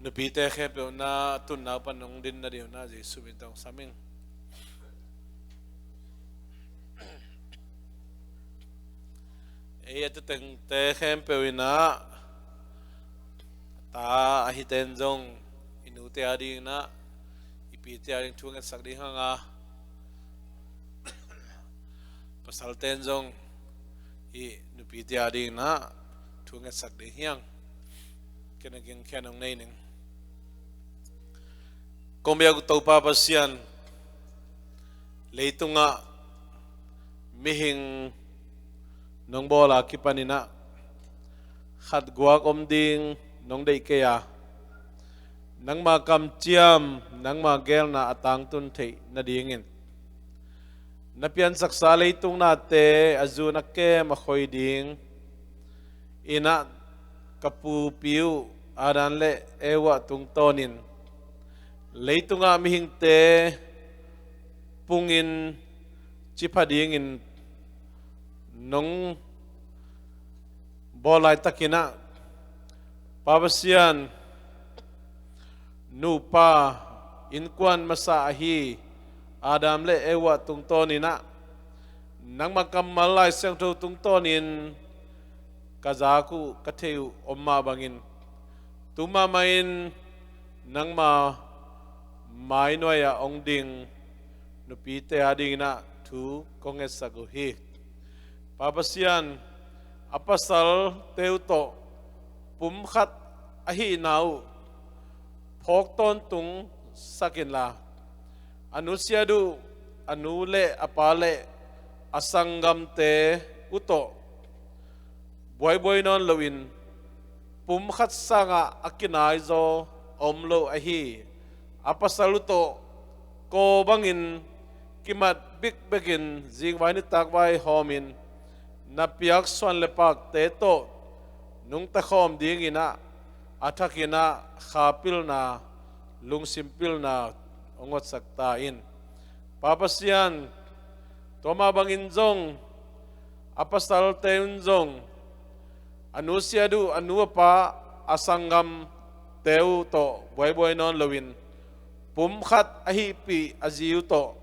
Nupite khepe na tun na panong din na dio na Jesu bintang saming. Atu teng te khepe na ta ahiten jong inute adi na ipite aring tungan sakdi hanga pasal ten jong i nupite adi na tungan sakdi hiang kenaging kenong naining kombiya ko taupa pasian leito nga mihing nong bola kipanina khat guak omding nong dei kaya nang makam chiam nang magel na atang tun thei na dingin napian saksa leitung na te azuna ke makhoi ding ina kapu piu adan le ewa tung tonin leitung a mihing te pungin chipadingin nong bolai takina pabasian nupa inkuan masa ahi adam le ewa tungtonina nang makamalai sang tu tungtonin kazaku katheu omma bangin tuma main nang ma mai noya ongding nupite adingina tu kongesaguhi pabasian apasal teuto pumkhat ahi nau phok ton tung sakinla anusiadu anule apale asangam te uto boy boy non lowin pumkhat sanga akinai zo omlo ahi apasaluto ko bangin kimat big begin jingwani takwai homin napiak swan lepak teto nung takhom dingina athakina khapil na lungsimpil na ongot saktain papasian toma bangin jong apasal teun jong anusiadu anuapa asangam teu to boy boy non lowin pumkhat ahipi aziu to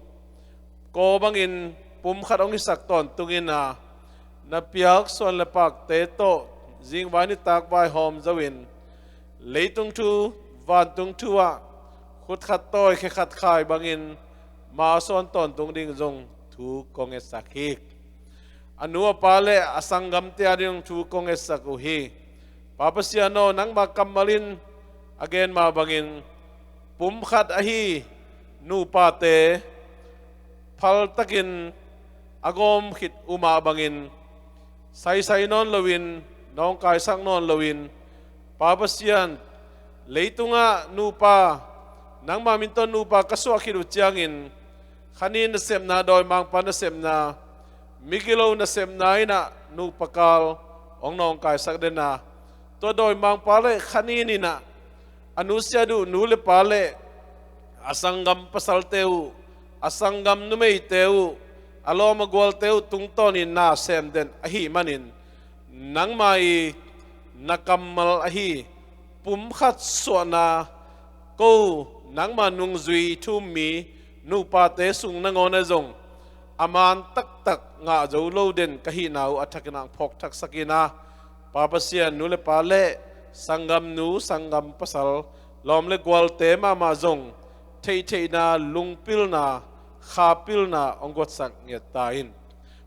ko bangin pumkhat ong isakton tungina napiak son lepak teto jingwani takbai hom zawin leitung tu vantung tua khut khat toy khe khat khai bangin ma son ton tung ding jong thu konge sakhi anu pale asangam te ading thu konge sakuhi papasiano nang makamalin again ma bangin pumkhat ahi nu pate phal takin agom khit uma bangin sai sai non lowin nong kai sang non lowin papasian leitunga nupa nang maminton nupa kaswa khiru chiangin khanin na sem na doi mang pa na sem na migilo na sem na ina nupakal ong nong kai sak den na to doi mang pa le khanin ina anusya du nule pale asangam pasal teu asangam numei teu alo magwal teu tungtonin na sem den ahi manin nang mai nakamal ahi pumkhat suana ko nang manung zui thumi nupa te sung nangona zong aman tak tak nga zo lo den kahi nau athakina phok thak sakina papasian nule pale sangam nu sangam pasal lom le gwal te ma ma zong thei thei na lungpil na khapil na ongot sak ngetain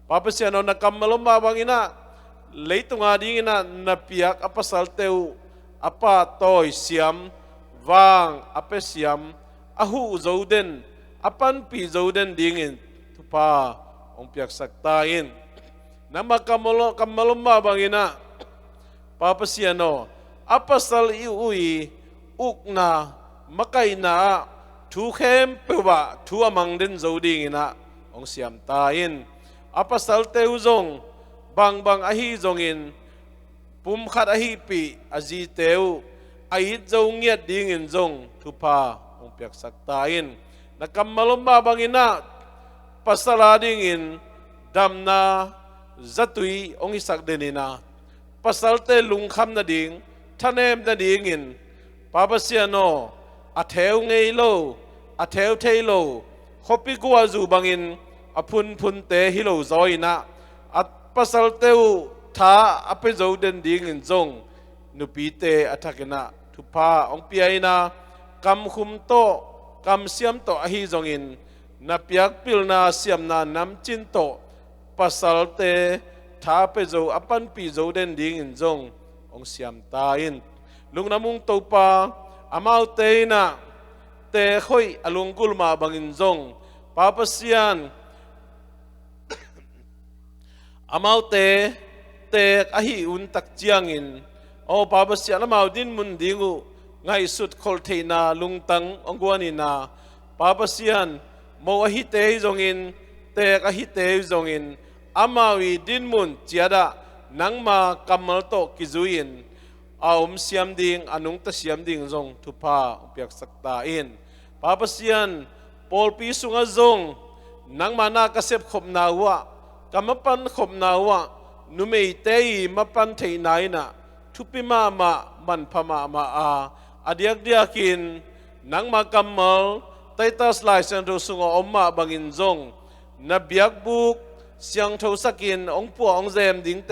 papasian on nakamalom ma bangina leitunga dingina napiak apasal teu apa toy siam wang apesiam ahu zoden apan pi zoden dingin tupa ong piak saktain nama kamaloma bangina papasiano apasal iui ukna makaina thu khem pewa thu amang den zodingina ong siam tain apasal teu zong bang bang ahi zongin pumkhat ahi pi azi teu ait zong ngiat dingin zong thupa ong piak saktain nakamalomba bangina pasala dingin damna zatui ong isak denina pasalte lungkham na ding thanem na dingin ปาปเสียโนอาเทวเงยโลอาเทวเทโลขบิกัวจูบังอินอพุนพุนเตฮิโลจอยนะอัปัสลเตวท้าอเปโจเดนดิงอินจงนุปีเตอัทกินะทุพาองปีไอนะกำคุมโตกำเสียมโตอหิจงอินนับยักปิลนาเสียมนานำจินโตปัสลเตท้าเปโจอปันปีโจเดนดิงอินจงองเสียมตาอินลุงนามุงโตปาอามาเตนะเตคอยอลุงกุลมาบังอินจงปาปเสียนอามาเตอหิอุนตักจียงอินโอปาปเสียนอามาดินมุนดิงูไงสุดคอลเทนาลุงตังองกวานินาปาปเสียนโมอหิเตจงอินเตอหิเตจงอินอามาวีดินมุนเจียดะนังมากัมมลโตกิจุอินอาเสียมดิงอนุงตะเสียมดิงจงทุพาเปียกสักตาอินปาปเสียนปอลปีสุงจงนังมานากระเสบขบนาวะกำมปันขบนาวะนุเมยเตยมาปันเทนายนะทุปิมามันพมามาอาเดียกเดียกินนังมากัมมลไตตัสไลเซนรูสุงอมมาบังอินจงนับยักบุกเสียงเทวสกินองปัวองเซมดิงเต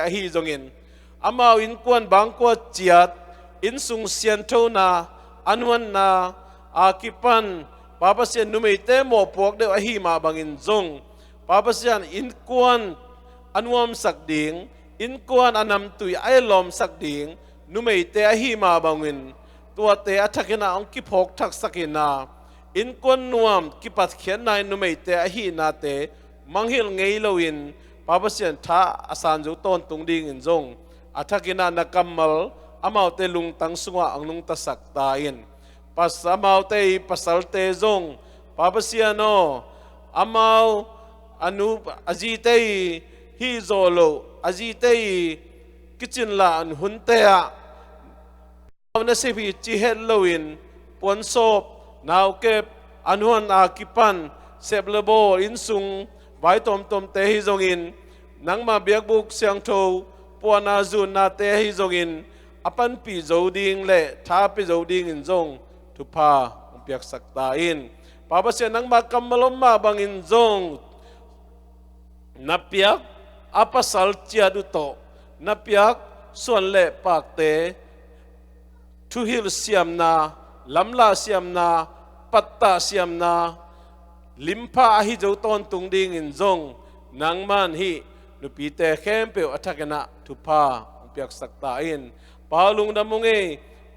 อหิจงอินอามาอินกวนบางกวดเจียดอินสุงเสียนเทวนาอันวันนาอากิปันปาปเสียนนุเมยเตโมปวกเดวอหิมาบังอินจงปาปเสียนอินกวนอันวมสักดิงอินกวนอันนำตุยไอลอมสักดิงนุเมยเตอหิมาบังอินตัวเตอทักนาองกิพกทักสักินาอินกวนนวมกิปัดเขียนนายนุเมยเตอหินาเตมังฮิลเงยโลอินปาปเสียนท้าอาสานจุต้นตุงดิงอินจงอาทักินานักกัมมลอามาเตลุงตังสุงะอังนุงตสักตาอินปัสอามาเตปัสลเตจงปาปเสียโนอามาอนุอจีเตฮิโซโลอจีเตกิจินลาอันหุนเตะเอาเนสิพิจิเฮลโลอินปวนโซบนาวเก็บอนุอันอากิปันเซบเลโบอินซุงไว้ตมเตฮิจงอินนังมาเบียกบุกเสียงโทปวนาจุนนาเตฮิจงอินอปันปีโจดิงเละท้าปีโจดิงอินจงทุพาเปียกสักตาอินปาปเสียนังมากัมมลมมาบังอินจงนับเปียกอาปัสสัลเจียดุโตนับเปียกส่วนเละปากเตทุฮิลเสียมนาลำลาเสียมนาปัตตาเสียมนาลิมพาฮิโจตอนตุงดิงอินจงนังมันฮินุปีเตเข้มเปียวอัฐกนะทุพาเปียกสักตาอินปาลุงดำมงเอ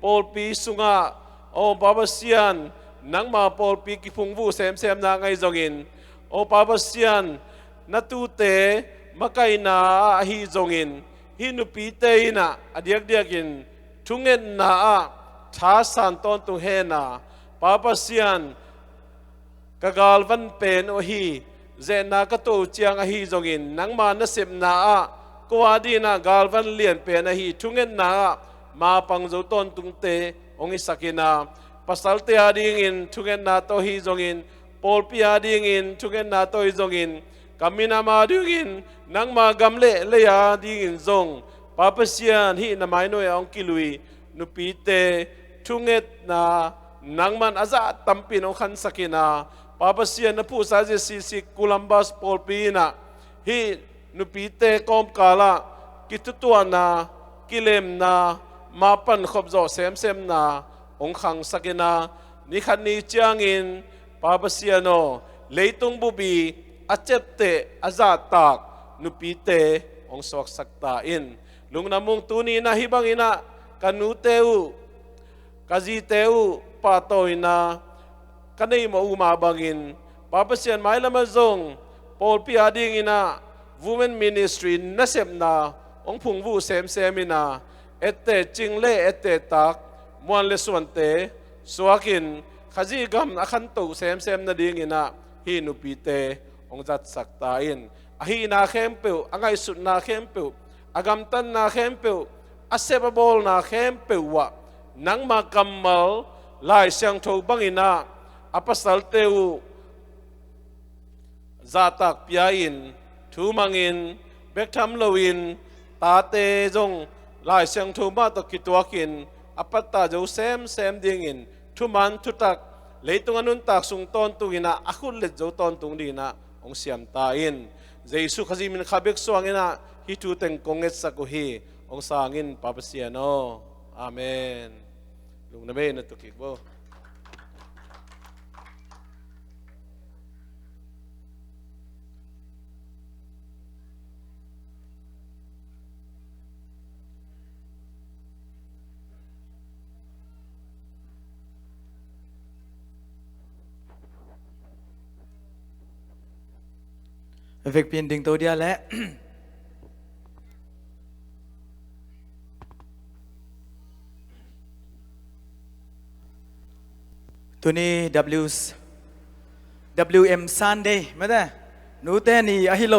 ปอลปีสุงะโอปาปเสียนนังมาปอลปีกิพุงวูเซมนาไงจงอินโอปาปเสียนนัตูเตมาไกนาฮิจงอินฮินุปีเตอินะอเดียกอินทุงเงินนาท้าสันตอนตุงเฮนาปาปเสียนกะกาลวันเป็นโอฮีเจนากะโตเจียงอฮีจงอินนังมานสิบนากวาดีนากาลวันเลียนเป็นอฮีทุงเงินนามาปังโจตอนตุงเตองอิสักินาปัสสัลเตียดิงอินทุงเงินนาโตฮีจงอินปอลปียดิงอินทุงเงินนาโตฮีจงอินกามินามาดิงอินนังมากำเละเลยาดิงอินจงปาปเสียนฮีนามายโนยองกิลุยนุปีเตทุงเงินนานังมันอาซาตัมปินองขันสักินาปาปเสียนผู้สาจิสิกุลัมบัสปอลปีนะฮีนุปีเตกอมกาลากิตุตัวนากิเลมนามาปันขบจอเซมนาองขังสักินานิขันนีจางอินปาปเสียโนเลยตุงบุบีอาเจ็บเตอาซาตากนุปีเตองสวกสักตาอินลุงนามุงตูนีนะฮิบังอินะกันูเตวกาจีเตวปาโตอินะกันในมาอุมาบังอินปาปเสียนไม้ละมาจงปอลปีอาดิงอินะ Women Ministry นัเซมนาองพุงวูเซมินาเอเตจิงเล่เอเตตักมวนเลส่วนเตสวากินขจีกำอคันตุเซมนาดิงอินะฮีนุปีเตองจัดสักตาอินอฮีนาเข้มเปิวอังไงสุดนาเข้มเปิวอากำตันนาเข้มเปิวอาเซบอลนาเข้มเปิววะนังมากำมัลลายเสียงโทบังอินะอาปัสสัลเตวซาตักปีอินทูมังอินเบกทัมโลวินตาเตจงลายเสียงโทมาตกิตัวกิน อปัตตาเจ้าเซมดิ่งอินทุมันทุตักเลยตุงอนุนตักสุงตอนตุกินะอาคุลเลเจ้าตอนตุงดีนะองเสียมตาอินเจสุขจิมินขับเบกสวงอินะฮิตูเต็งกงเอสกุฮีองสางินปาปเสียโนอาเมนลุงนเบนตุกิกโบเวกเปลี่ยนดึงตัวเดียวและตัวนี้ WM Sunday ไม่ได้นูเตนี่อะฮิโล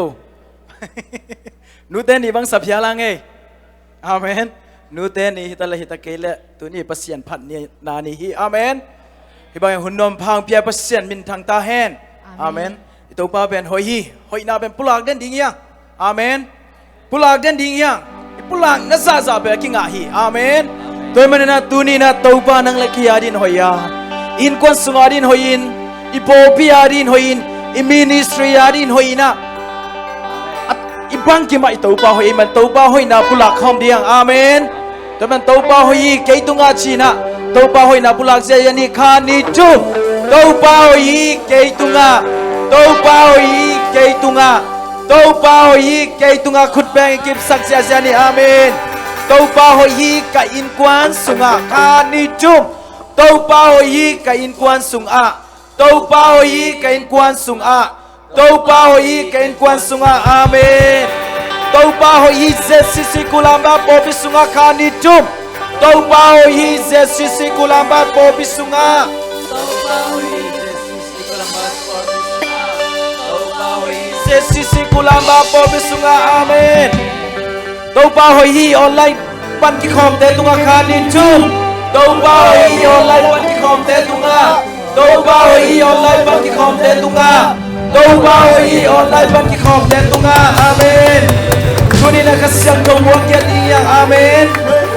นูเตนี่บังสับยาลังเออาเมนนูเตนี่ฮิตาลาฮิตาเกลตัวนี้ปัสยันพันนี่นานี่ฮิอาเมนฮิบายหุ่นนมพังเปียปัสยันมินทางตาแฮนอาเมนตัวป้าเป็นหอยนาเป็นปุลากเด่นดิ่งยังอาเมนปุลากเด่นดิ่งยังปุลากนัสซาเบกิงาฮีอาเมนตัวมันนะตัวนี้นะตัวป้านังเล็กยาดินหอยยาอินควนสุงาดินหอยินอิโปปียาดินหอยินอิมินิสทรียาดินหอยินะอิบังกิมาอิตัวป้าหอยมันตัวป้าหอยนาปุลากคอมเดียงอาเมนตัวมันตัวป้าหอยเกยตุงอาชีนะตัวป้าหอยนาปุลากเสียยันนิคานิจูตัวป้าหอยเกยตุงอาตัวป้าหอยเกยตุงอาตัวป้าหอยเกยตุงอาขุดแบงกิบสักเสียยันนิอาเมนตัวป้าหอยกะอินควันสุงอาคานิจูตัวป้าหอยกะอินควันสุงอาตัวป้าหอยกะอินควันสุงอาตัวป้าหอยกะอินควันสุงอาอาเมนตัวป้าหอยเจสิสิกุลามบาปอบิสุงอาคานิจุมตัวป้าหอยเจสิสิกุลามบาปอบิสุงอาเจสิสิกุลามบาปอบิสุงอาอาเมนตัวป้าหอยออนไลน์ปันกิคอมเตตุงอาคานิจุมตัวป้าหอยออนไลน์ปันกิคอมเตตุงอาตัวป้าหอยออนไลน์ปันกิคอมเตตุงอาตัวป้าหอยออนไลน์ปันกิคอมเตตุงอาอาเมนตัวนี้นะกษัตริย์ของวังเกียรติยังอาเมน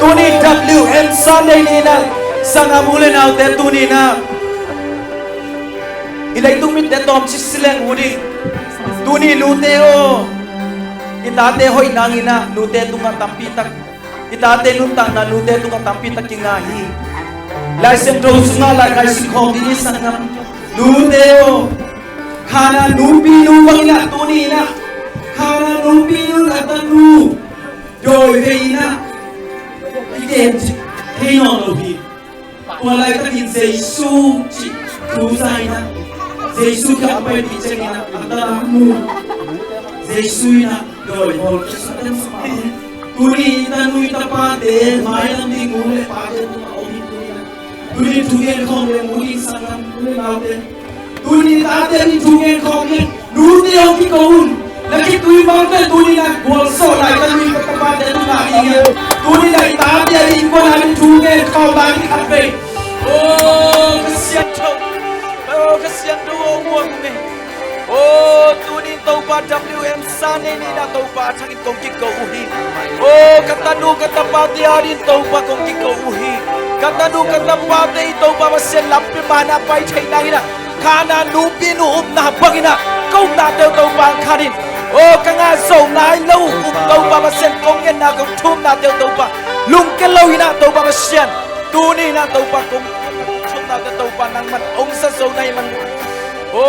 ตัวนี้ WM Sunday นี่นะสังอามูเลนเอาแต่ตัวนี้นะอีไลตุมิดแต่ตอมชิสเลงหูดิตัวนี้นูเตโออิตาเตหอยนางอินะนูเตตุงาตัมปีตักอิตาเตนุตังนะนูเตตุงาตัมปีตักกิงาฮีลายเซนโตสุงาลายไคสิคอมดินิสังามนูเตโอขานานูปีนูวังนะตัวนี้นะขานานูปีนูนะตันนูโดยเฮนะอีเดนเฮนอโลฮีตัวอะไรก็ดินเจซูจิดูใจนะเจซูกับไปดิเจนะอันตรามูเจซูนะโดยโฮลสัตย์สมาตุนีตันนุยตาปาเตมายันดิงูเลปาเตตุมาโอมิตุนีทุเกนคอมเลมูลิสังกัมตุนีมาเตตุนีตาเตนีทุเกนคอมเลนูเดียวกิโกอุนนักตุยมาเตตุนีนะบัวโซไลตันนุยตาปาเตตุนาอีเกตุนีนะตาเตนีกวนนันทุเกนคอมบากิคับเบโอ้กษัตริย์โอ้กษัตริย์ดูวัวกุเมโอ้ตัวนี้ตัวป้า WM ซาเนนี่นะตัวป้าทั้งกงกิโกอุฮีโอ้กัตตาดูกัตตาป้าเดียดินตัวป้ากงกิโกอุฮีกัตตาดูกัตตาป้าเดียตัวป้ามาเสียลับไปมานาไปใช่ไหนนะขานานูปีนูอุบนาบังนะก้มตาเดียวตัวป้าขาดินโอ้กังอาส่งนายลูกอุบตัวป้ามาเสียกงเงินนากงทุ่มนาเดียวตัวป้าลุงกันเลยนะตัวป้ามาเสียตัวนี้นะตัวป้ากงทุ่มนาเดียวตัวป้านังมันองค์ส่งในมันโอ้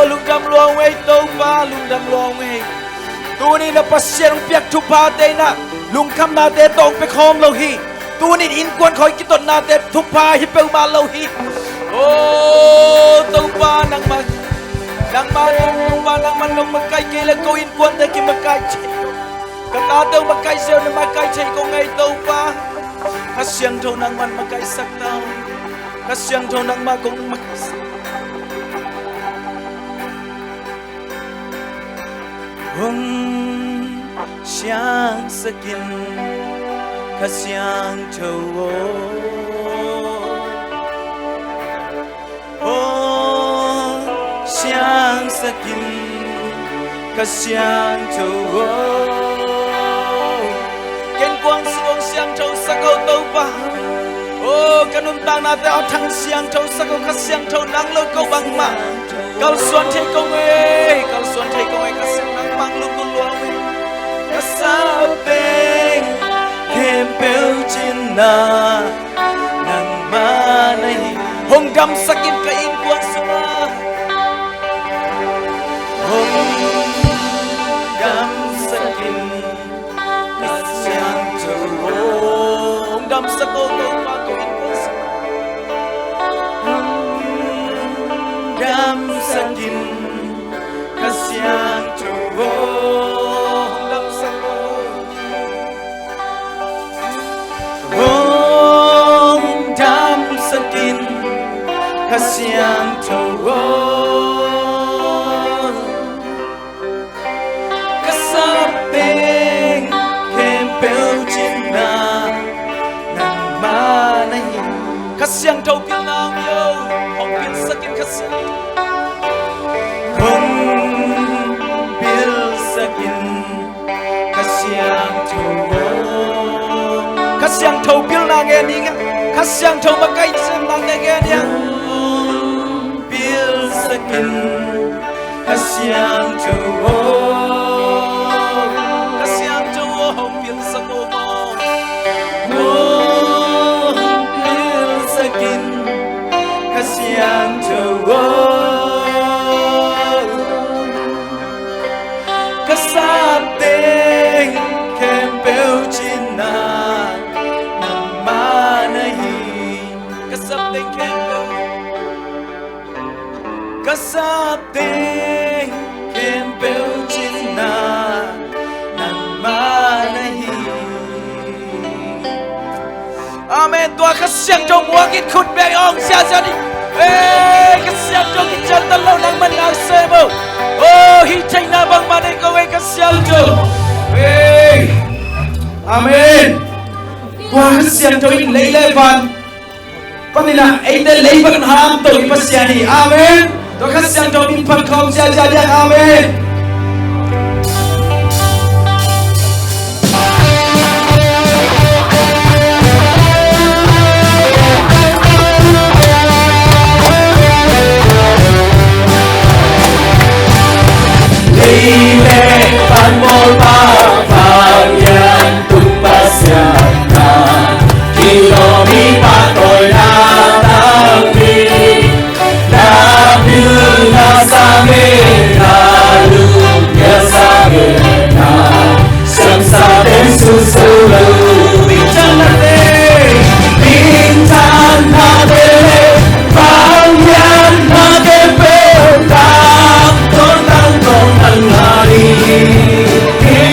ลุงดำลวงเวตัวป้าลุงดำลวงเวตัวนี้นะปัสเซียงเปียกทุบพาเตนะลุงคำนาเตตองไปคอมโลหีตัวนี้อินกวนคอยกิตนนาเตทุบพาฮิเปลมาโลหีโอ้ตัวป้านังมาตัวป้านังมันลงมาไกลเกลโกอินกวนแต่กิมาไกลเชยกตาเตมาไกลเซลนมาไกลเชยก็ไงตัวป้าฮัสเซียงเท่านังมันมาไกลสักเท่าฮัสเซียงเท่านังมากงมาไกลสัก红像色根，可像秋哦。红像色根，可像秋哦。见光是光像秋，撒狗豆吧。đang na te thăng xiang châu sắc câu khát xiang châu nắng lôi câu bằng mà câu xuân thế câu nghe câu xuân thế câu nghe khát xiang nắng bằng lúc câu luang mi khát sa beng kem bel chin na nang ma nay hong dam sakin ka in kuang suma hong dam sakin ka xiang châu hong dam sakol câu ma câu in kuang suma dam sakin ka xiang châu hong dam sakol hong dam sakin ka xiang châu ka sa beng kem bel chin na nang ma na hi ka xiang châu pil na yo hong pil sakin ka xiang hong pil sakin ka xiang châu ka xiang châu pil na nghe đi nga ka xiang châu ma kai sem na nghe đi pil sakin ka xiang châu hong pil sako mo pil sakin ka xiang châu ka sa teng kem bel chin na nang ma na hi ka sa teng kem bel ka sa teng kem bel chin na nang ma na hi amen tua ka siang châu mua kít khut beng ong sia sia đi ka siang châu kít chân ta lâu nang man nang se mo hi chanh na bang ma nei ko ka siang châu amen tua ka siang châu in lei le van panina ei te lei ban ham to i pasiani amen tua ka siang châu in phan khom sia sia dia amen Amor pagpagyan tumpasyakan Kilomi patoy na tanggi Nabil na sa amin Halugya sa amin na Siyang sa atin susunod Bintang natin Bintang natin Pangyan natin Tangton ang hari Hãy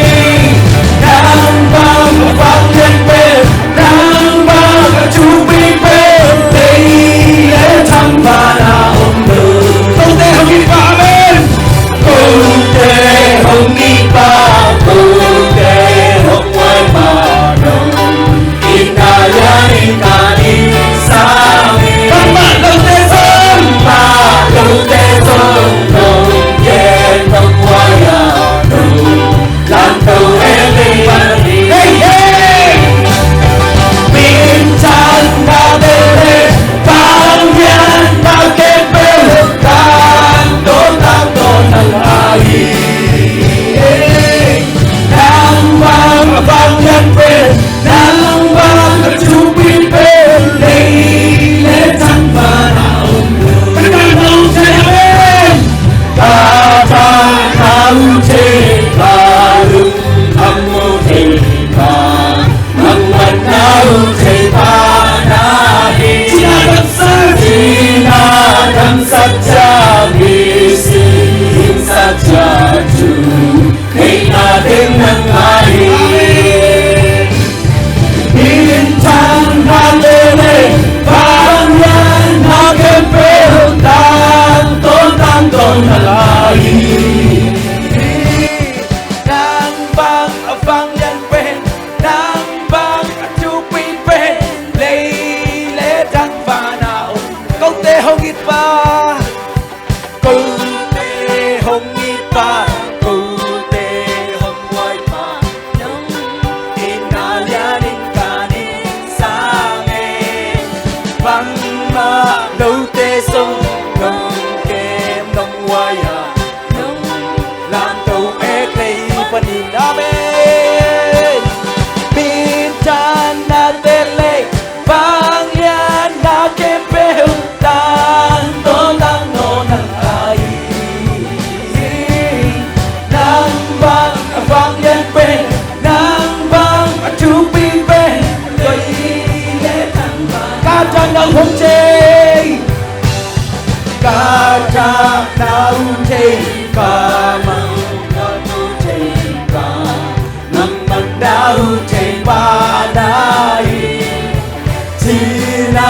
subscribe lâu tê sông nông kem nông hoa ya nông làm tàu ế cây phần in amen bin chan na tê lê vang ya na kem bêu tan to tăng nô nang ai nang vang yan bên nang vang chu pi bên rồi ca cha nang hong chê ca cha nang chê ca mang nang chê ca nang mang nang chê ba dai chi na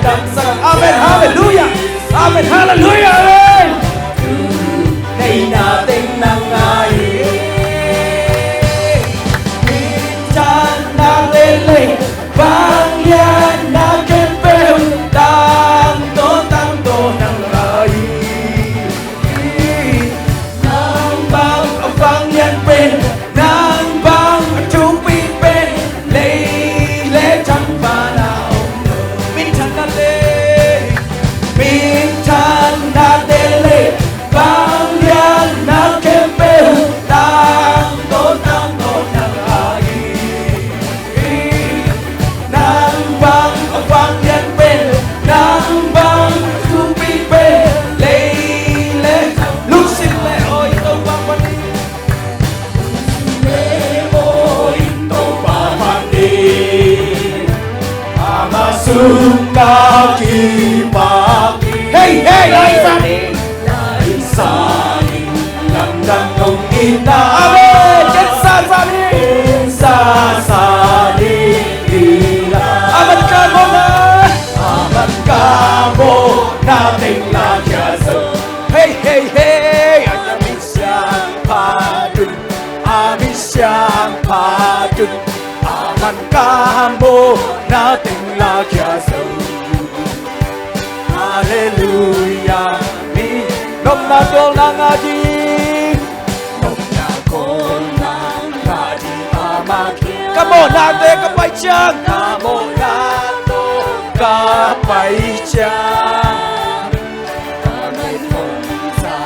đam sang amen hallelujah amen hallelujah amen này na tên nang ai lê vang ya na kem bêu tăng tô nang ai nang bang vang yan bên nang bang chu pi bên lê chẳng ba nào min chan na lê vang ya na kem bêu tăng tô nang ai vang yan bên nang bang chu pi bên lê lúc xin lê ôi tâu ba pan lê ôi tâu ba pan đi ama sunga ki pa hey lai sa đi đằng đằng không in na amen chết sa đi aman kamo na ting la kya so hey ami siang pa dun aman kamo na ting la kya so hallelujah mi nom na ko na nga di kamo na te kapay chang kamo na ca bay chang mai phong sa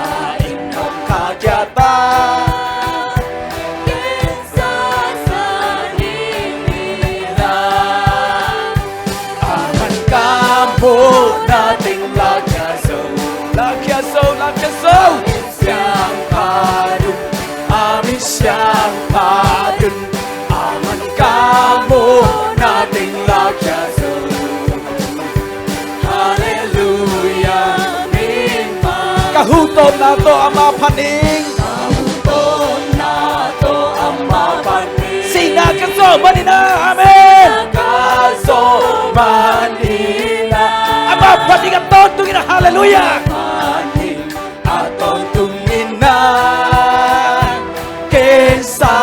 in nong kha kya ta ken sa ni la aman kampo na ting la kya so siang pa dun ami siang pa dun aman kampo na ting la kya so kahuton na to ama paning kahuton na to ama paning sina kaso manina amen kaso manina ama paning aton tungina hallelujah paning aton tungina kensa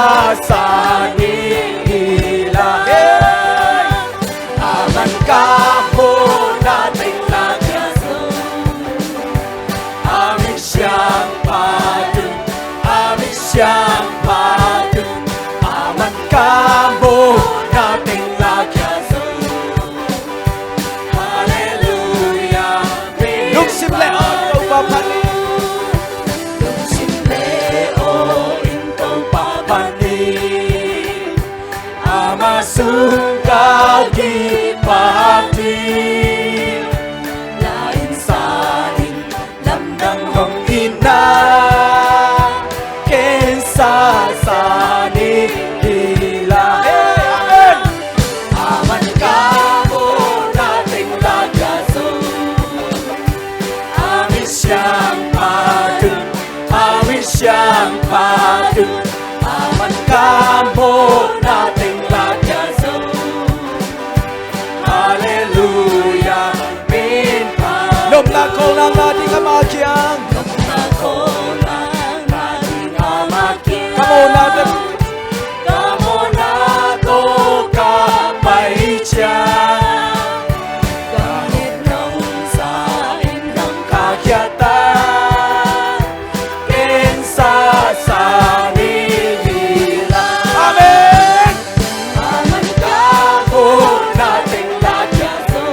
sani hila aman kapo na tingla siang pa dun aman kamo na ting la kya so hallelujah lúc sim le on to pa pani lúc sim le on to pa pani ama sunga ki pa ti la insanin lam dang hong ina sa ni hila amen aman kamo na ting la kya so ami siang pa dun aman kamo na ting la kya so hallelujah min pa nom la ko la nga di ka ma kyang nom la ko la nga di ka ma kyang Kamo na to kapay chang kahit nung sa inyong kakyatan kensa sa nila amen aman kamo nating lagyaso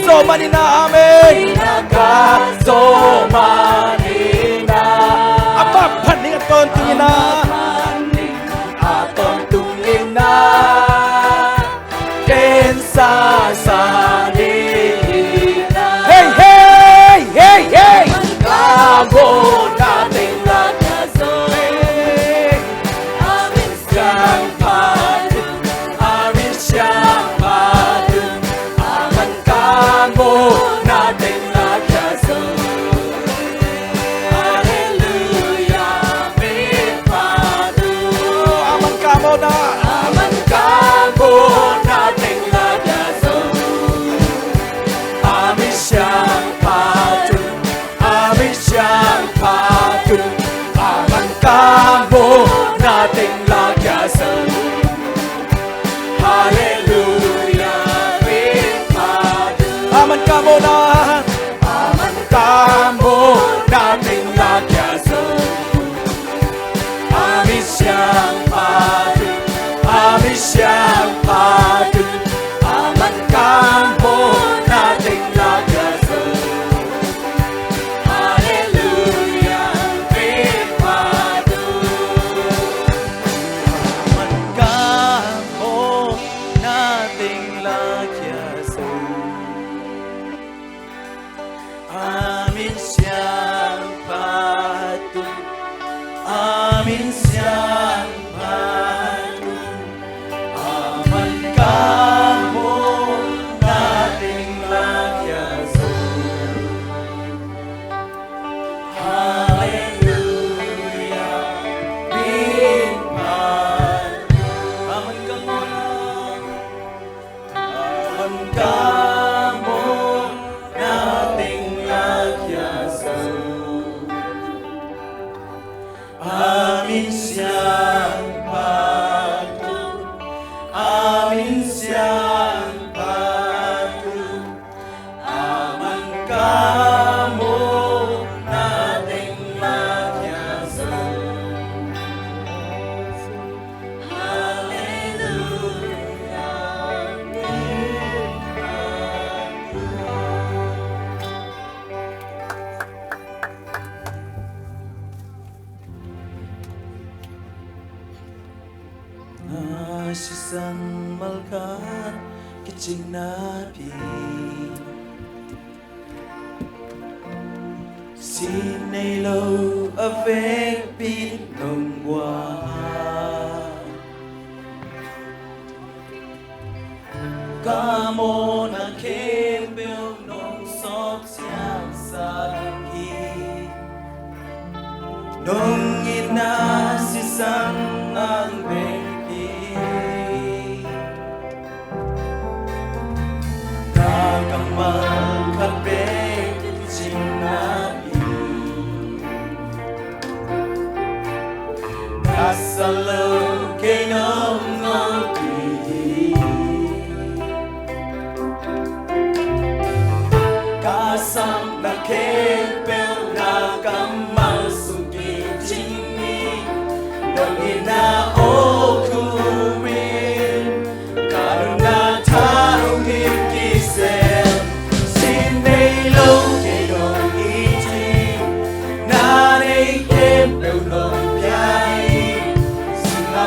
so manina amen so manina apa paning ton tungina aton tungina ken sa sanina hey hey hey hey kabo natin lagasoy amin siyang padu amin siyang padu aman kabo natin lagasoy hallelujah amin padu aman kamo na aman kabo natin lagasoy amin siyang padu amin siyang padu aman kabo nating lagasan hallelujah amin padu aman kamo na aman kabo nating lagasan amin siyang padu amin siyang padu aman kabo nating lagasan hallelujah amin padu aman kamo nating lagyasan amin siyang patu amin siyang patu aman kamo nating lagyasan hallelujah amin patu aman kamo aman kamo nating lagyasan amin siyang patu amin siyang patu aman kamo nating lagyasan Nasisang malkat kicing napi Sinay lâu avec biết nồng qua Ca mô na kê biểu nồng sóp xiang sa hi Nung ina si sang ang baby Nagamal ka baby sinabi Nasa loob kay nung ngoti Kasam na kepel na kamal sungkit jingni Nang inaokumin Karong na taong ikisel Sinay lâu kay nung itin Nanay kepel nung biyay Sila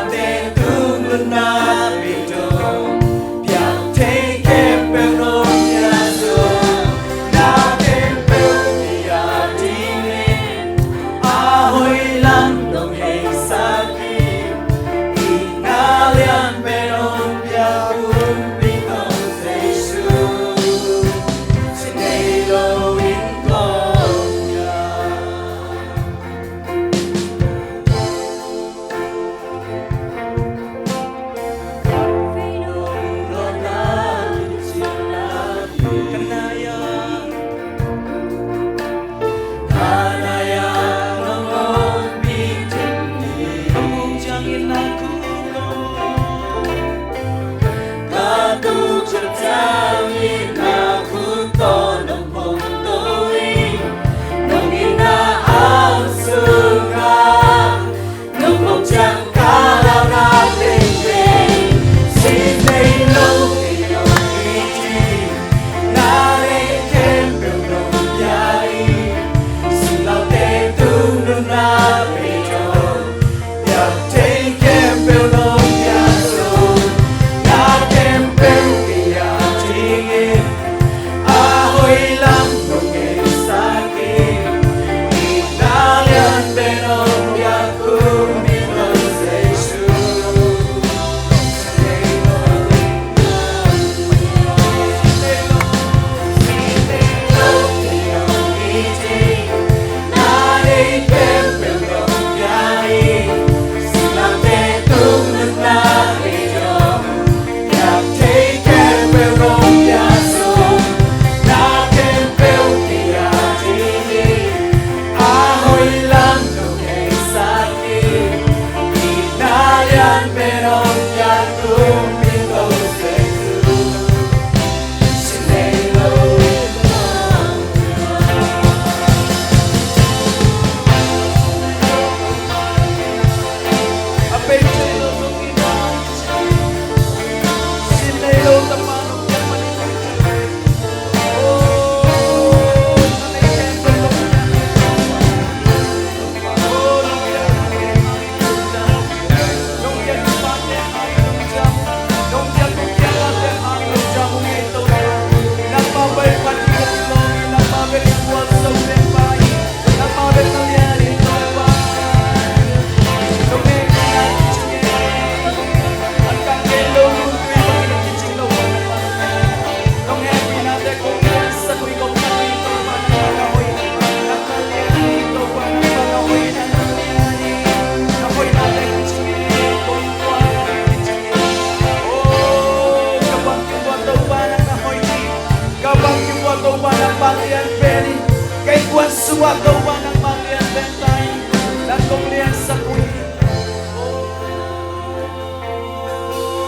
suwa to ba nang malian bentay nang kong lian sa kui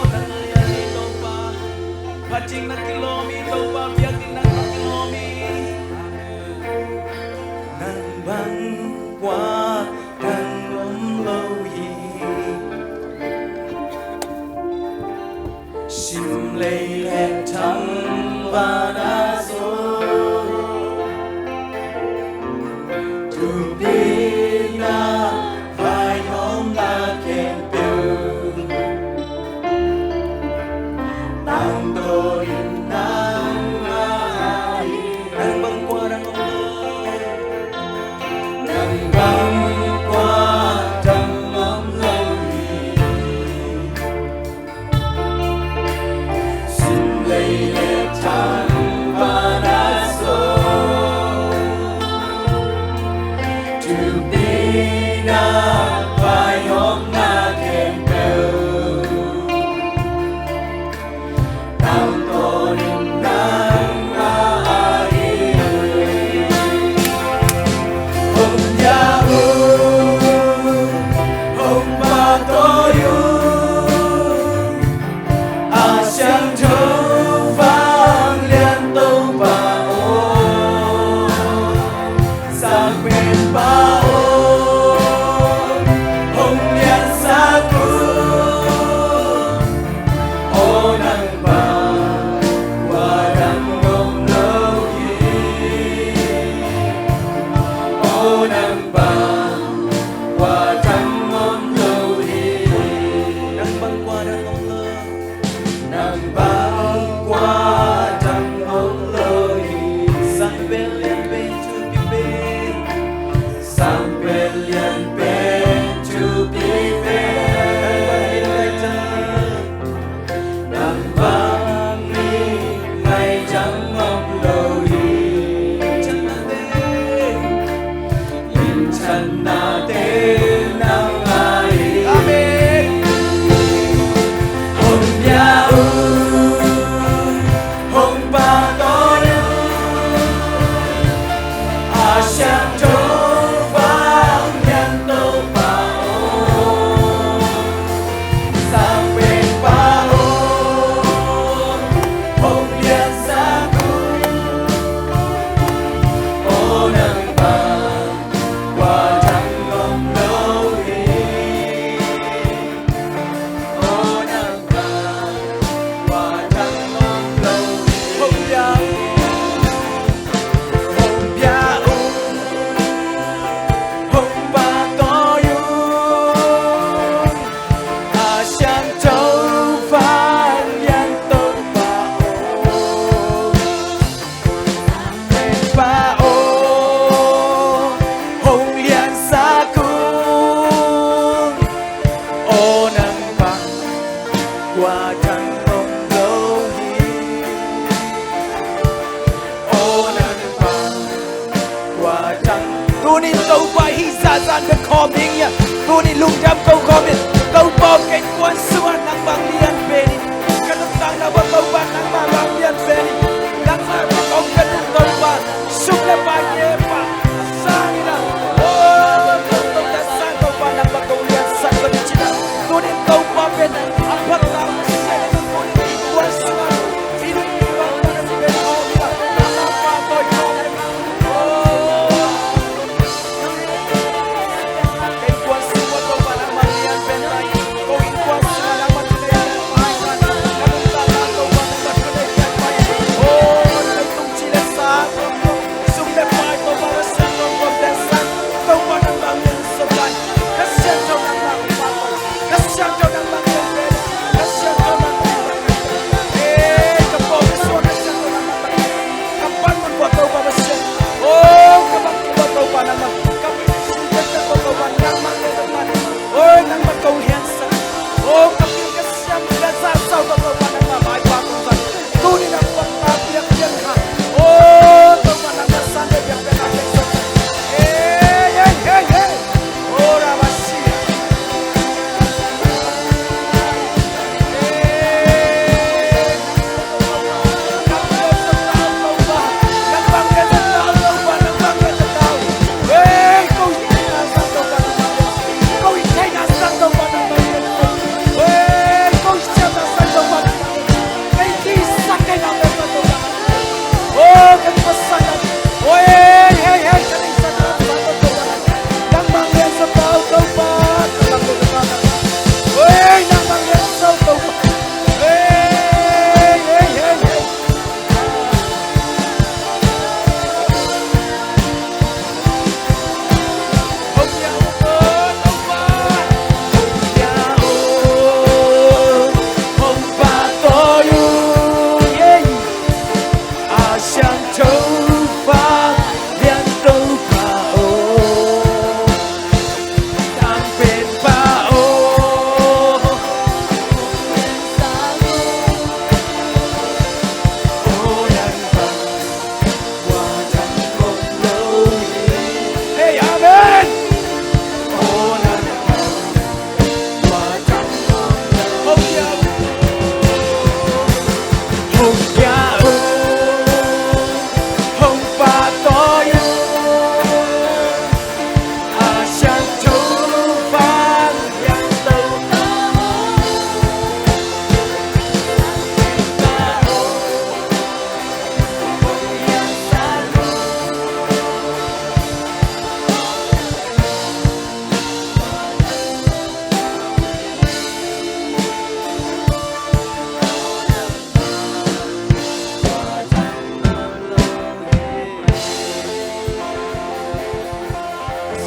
nang lian ito pa paching na kilomi to pa biyak din ng kilomi nang bang qua nang om lâu hi sim lay hẹn thăng và đã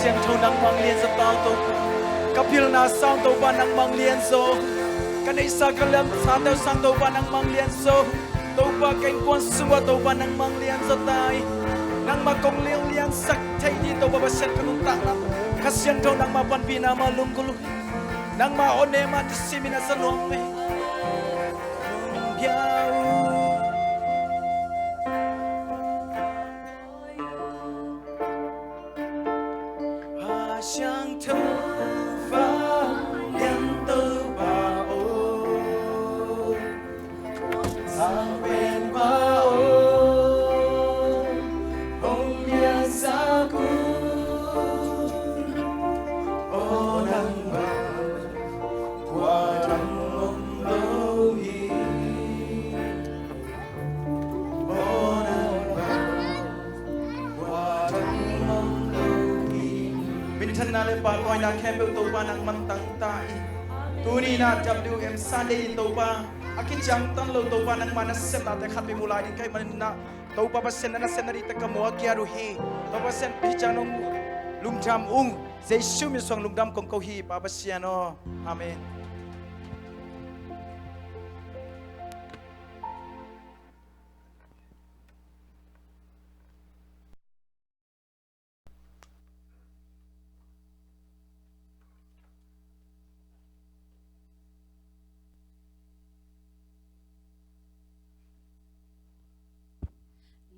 siang thâu nang mang lian sa tao to kapil na sang to ba nang mang lian so kanay sa kalam sa tao sang to ba nang mang lian so to ba kain kwan suwa to ba nang mang lian sa tai nang makong liang liang sak thai di to ba set kanung tak lam kasiang thâu nang mapan pina malum kulu nang ma one ma tisimina sa luang me biao Hãy thơ phá nhân tư bà ô sang bên bà ô ông nhà xa cũ ô nắng bà qua thăm ông lâu hi ô nắng bà qua thăm ông lâu hi Bin thân na le pa coi na khem beu to pa nang man tang tai tu ni na WM Sunday in to pa akit jang tan lo to pa nang manas sem na te khat bi mulai din kai man na to pa pa sen na sen na ri ta ka mo kya ru hi to pa sen pi chanong lum jam ung jesu mi song lum dam kong ko hi pa pa siano amen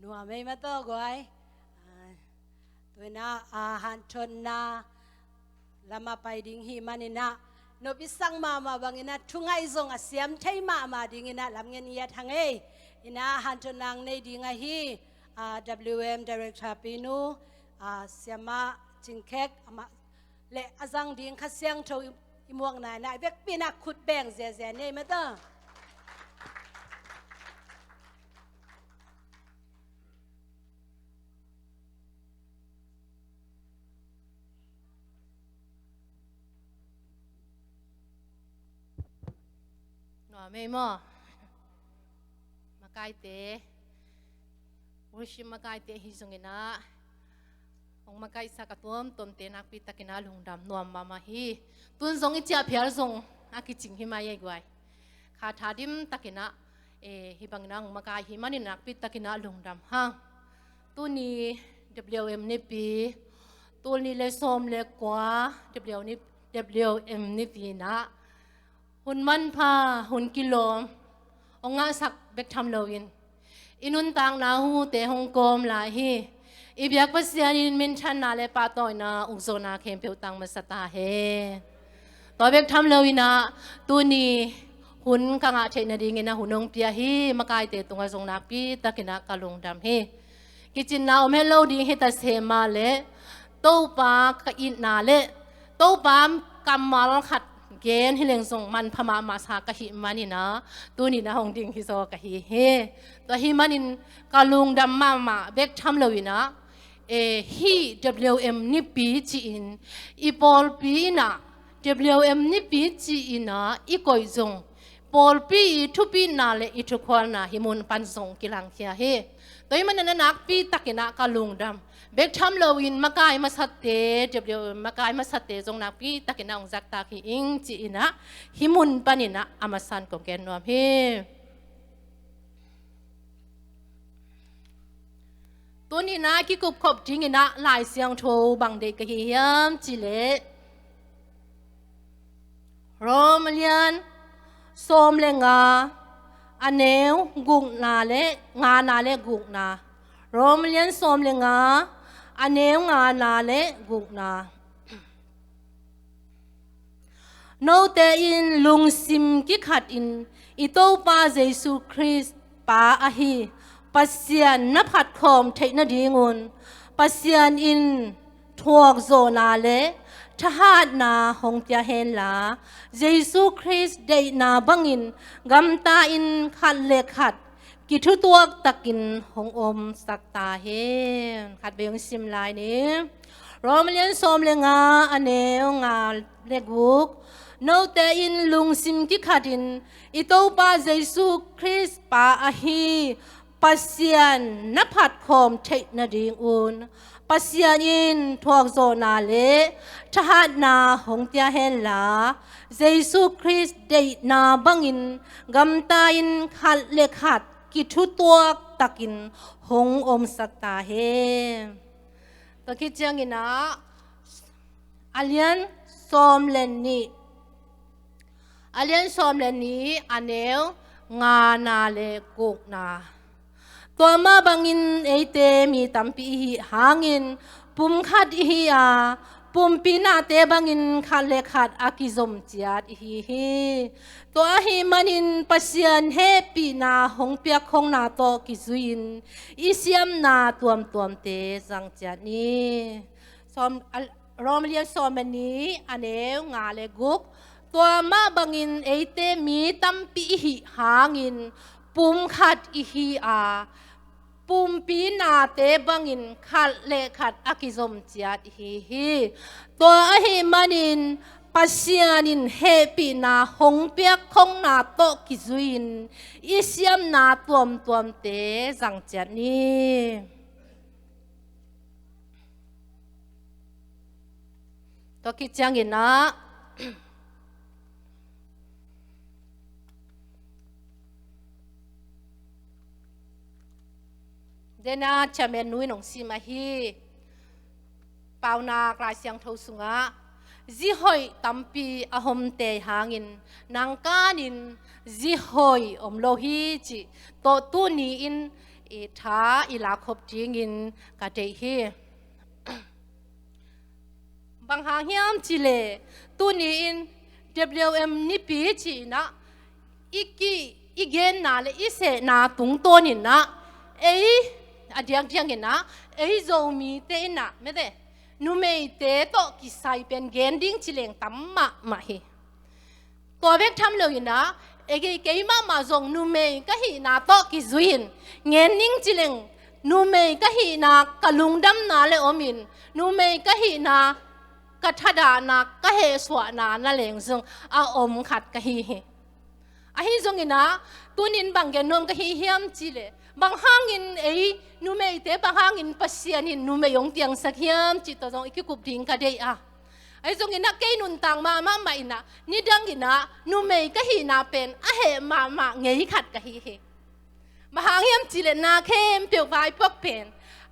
นัวไม่มาต่อกวยตัวน่าอาหารชนนาละมาไปดิ้งฮีมันนี่นะนบิสังมาบางอินะทุ่งไอซงอาเซียมไทยมาดิ้งอินะลำเงินเยียทางอินะอาหารชนนางในดิ้งฮี WM Director ปีนูเสียมาจิงเค้กเละอาจังดิ้งขัดเสียงโชว์อิมวงนายเวกปีนักขุดแบ่งเสียเนี่ยมาต่อไม่หม้อมาไกลเตะวิชิมาไกลเตะฮิซุงินะองมาไกลสักตัวต้นเตนักปีตะกินาลุงดำนวมมาฮีตุนทรงอิจฉาเพียรทรงอากิจิงฮิมาเยกไว้ขาถาดิมตะกินะฮิบังนางมาไกลฮิมานินักปีตะกินาลุงดำฮะตัวนี้ WM นี่ปีตัวนี้เลยส้มเลยกว่า WM นี่ปีนะหุ่นมันพาหุ่นกิโลองงาสักเบกทำเลวินอินุนต่างนาหูเตะฮงกอมลาฮีอีเบียกภาษาอินมินชันนาเลปาตอยนาอุโซนาเข้มเปียวตังมาสตาเฮตัวเบกทำเลวินะตัวนี้หุ่นกังอาเชนดีเงินะหุ่นองเปียฮีมากายเตะตรงอาทรงนาปีตะกินักกะลงดำฮีกิจินนาอมเฮโลดีเฮตัสเฮมาเลโตปากอินนาเลโตปามกำมาลขัดเกณฑ์ให้เลี้ยงส่งมันพม่ามาสากะหิมันนี่นะตัวนี้นะหงดิ่งฮิโซกะหิเฮตัวหิมันนินกาลุงดำมาเบกทำเลยนะฮี WM นี่ปีจีนอีปอลปีนะ WM นี่ปีจีนนะอีกอยจงปอลปีทุปีนาเลอีทุกคนนะหิมุนปันส่งกิลังเฮียเฮตัวหิมันนั่นนักปีตักนะกาลุงดำเบกทำเลวินมากายมาสัตเตมากายมาสัตเตจงนักปีตะกินองจักตาขีอิงจีนะหิมุนปานินะอามาสันกงแกนนวมเฮตัวนี้นะกิกุบขบจริงนะลายเสียงโทบังเด็กกะฮิยมจิเลโรมเลียนโสมเลงาอันเนวกุกนาเลงานาเลกุกนาโรมเลียนโสมเลงาอันเนวงานาเลกุกนาโนเตอินลุงซิมกิขัดอินอิโตปาเยซูคริสต์ปาอะฮีปัสยานนภัดคอมเทนดีงุนปัสยานอินทวกโซนาเลทหารนาหงเตียเฮนลาเยซูคริสต์ได้นาบังอินกำตาอินขัดเลขัดกิทุตัวตะกินหงอมสักตาเฮขัดเบียงซิมลายนี้โรมเลียนโสมเลงาอันเนวงาเลกุกโนเตอินลุงซิมกิขัดินอิโตปาเยซูคริสต์ปาอะฮีปัสยานนภัดคอมเทนดีงอุนป ปัสยานินทวกโซนาเลทหารนาหงเตียเฮลาเยซูคริสต์เดนาบังอินกำตาอินขัดเลขัดกิทุตัวตักินหงอมสักตาเฮตะคิดจังอินะอาเลียนซอมเลนนีอาเลียนซอมเลนนีอันเนวงานาเลกุกนาตัวมาบังอินเอเตมีตัมปีหิหางินปุ่มขัดหิอาปุ่มปีนาเตบังอินขัดเลขัดอากิซมจียดหิตัวหิมันอินปัสยันเฮปีนาหงเปียกหงนาโตกิซุยินอิเซียมนาตัวมเตสังจียดนี้ซอมรอมเลียนซอมแบบนี้อันเอวงาเลกุกตัวมาบังอินเอเตมีตัมปีหิหางินปุ่มขัดหิอาปุ่มปีนาเตบังอินขัดเลขัดอากิซมจียดหิตัวหิมันอินปัสยานินเฮปีนาหงเปียกคงนาโตกิซุยินอิเซียมนาตัวมเตสังเจียนี้ตัวคิดจังอินะเดน่าจะเมนุยหนองซีมาฮีเปล่านากลายเสียงทูสุงะจีหอยตัมปีอหมเตหางินนางกานินจีหอยอมโลฮีจิโตตุนีอินอิทาอิลาคบจิงินกะเตฮีบางหางยามจิเลตุนีอิน WM นิปีจินะอีเกนนาเลอิเสนาตุงโตนินนะเอ้ยอดียงเห็นนะเอ้ยโจมีเตนะไม่ได้นูเมย์เตโตกิไซเป็นเกนดิ้งจิเลงตั้มมาเฮตัวเวกทำเลยนะเอ้ยเกย์มาจงนูเมย์ก็ฮีนาโตกิจุยนเงินดิ้งจิเลงนูเมย์ก็ฮีนากะลุงดำนาเลอมินนูเมย์ก็ฮีนากะทัดานาก็เฮสวานานั่นเลงจงอาอมขัดก็ฮีเฮอาฮิจงอินะตัวนินบางเกนนมก็ฮีเฮียมจิเลบางห้างอินเอ้นูเมย์เตบางห้างอินปัสยานินนูเมย์ยงเตียงสักเฮียมจิตตัวจงอีกกุบดิ้งกันได้อะไอ้จงอินะเกยนุนตังมาอินะนี่ดังอินะนูเมย์ก็ฮีนาเป็นอะเฮมาเงยขัดก็ฮีเฮบางห้างเฮียมจิเลนาเข้มเปียวไว้พวกเป็น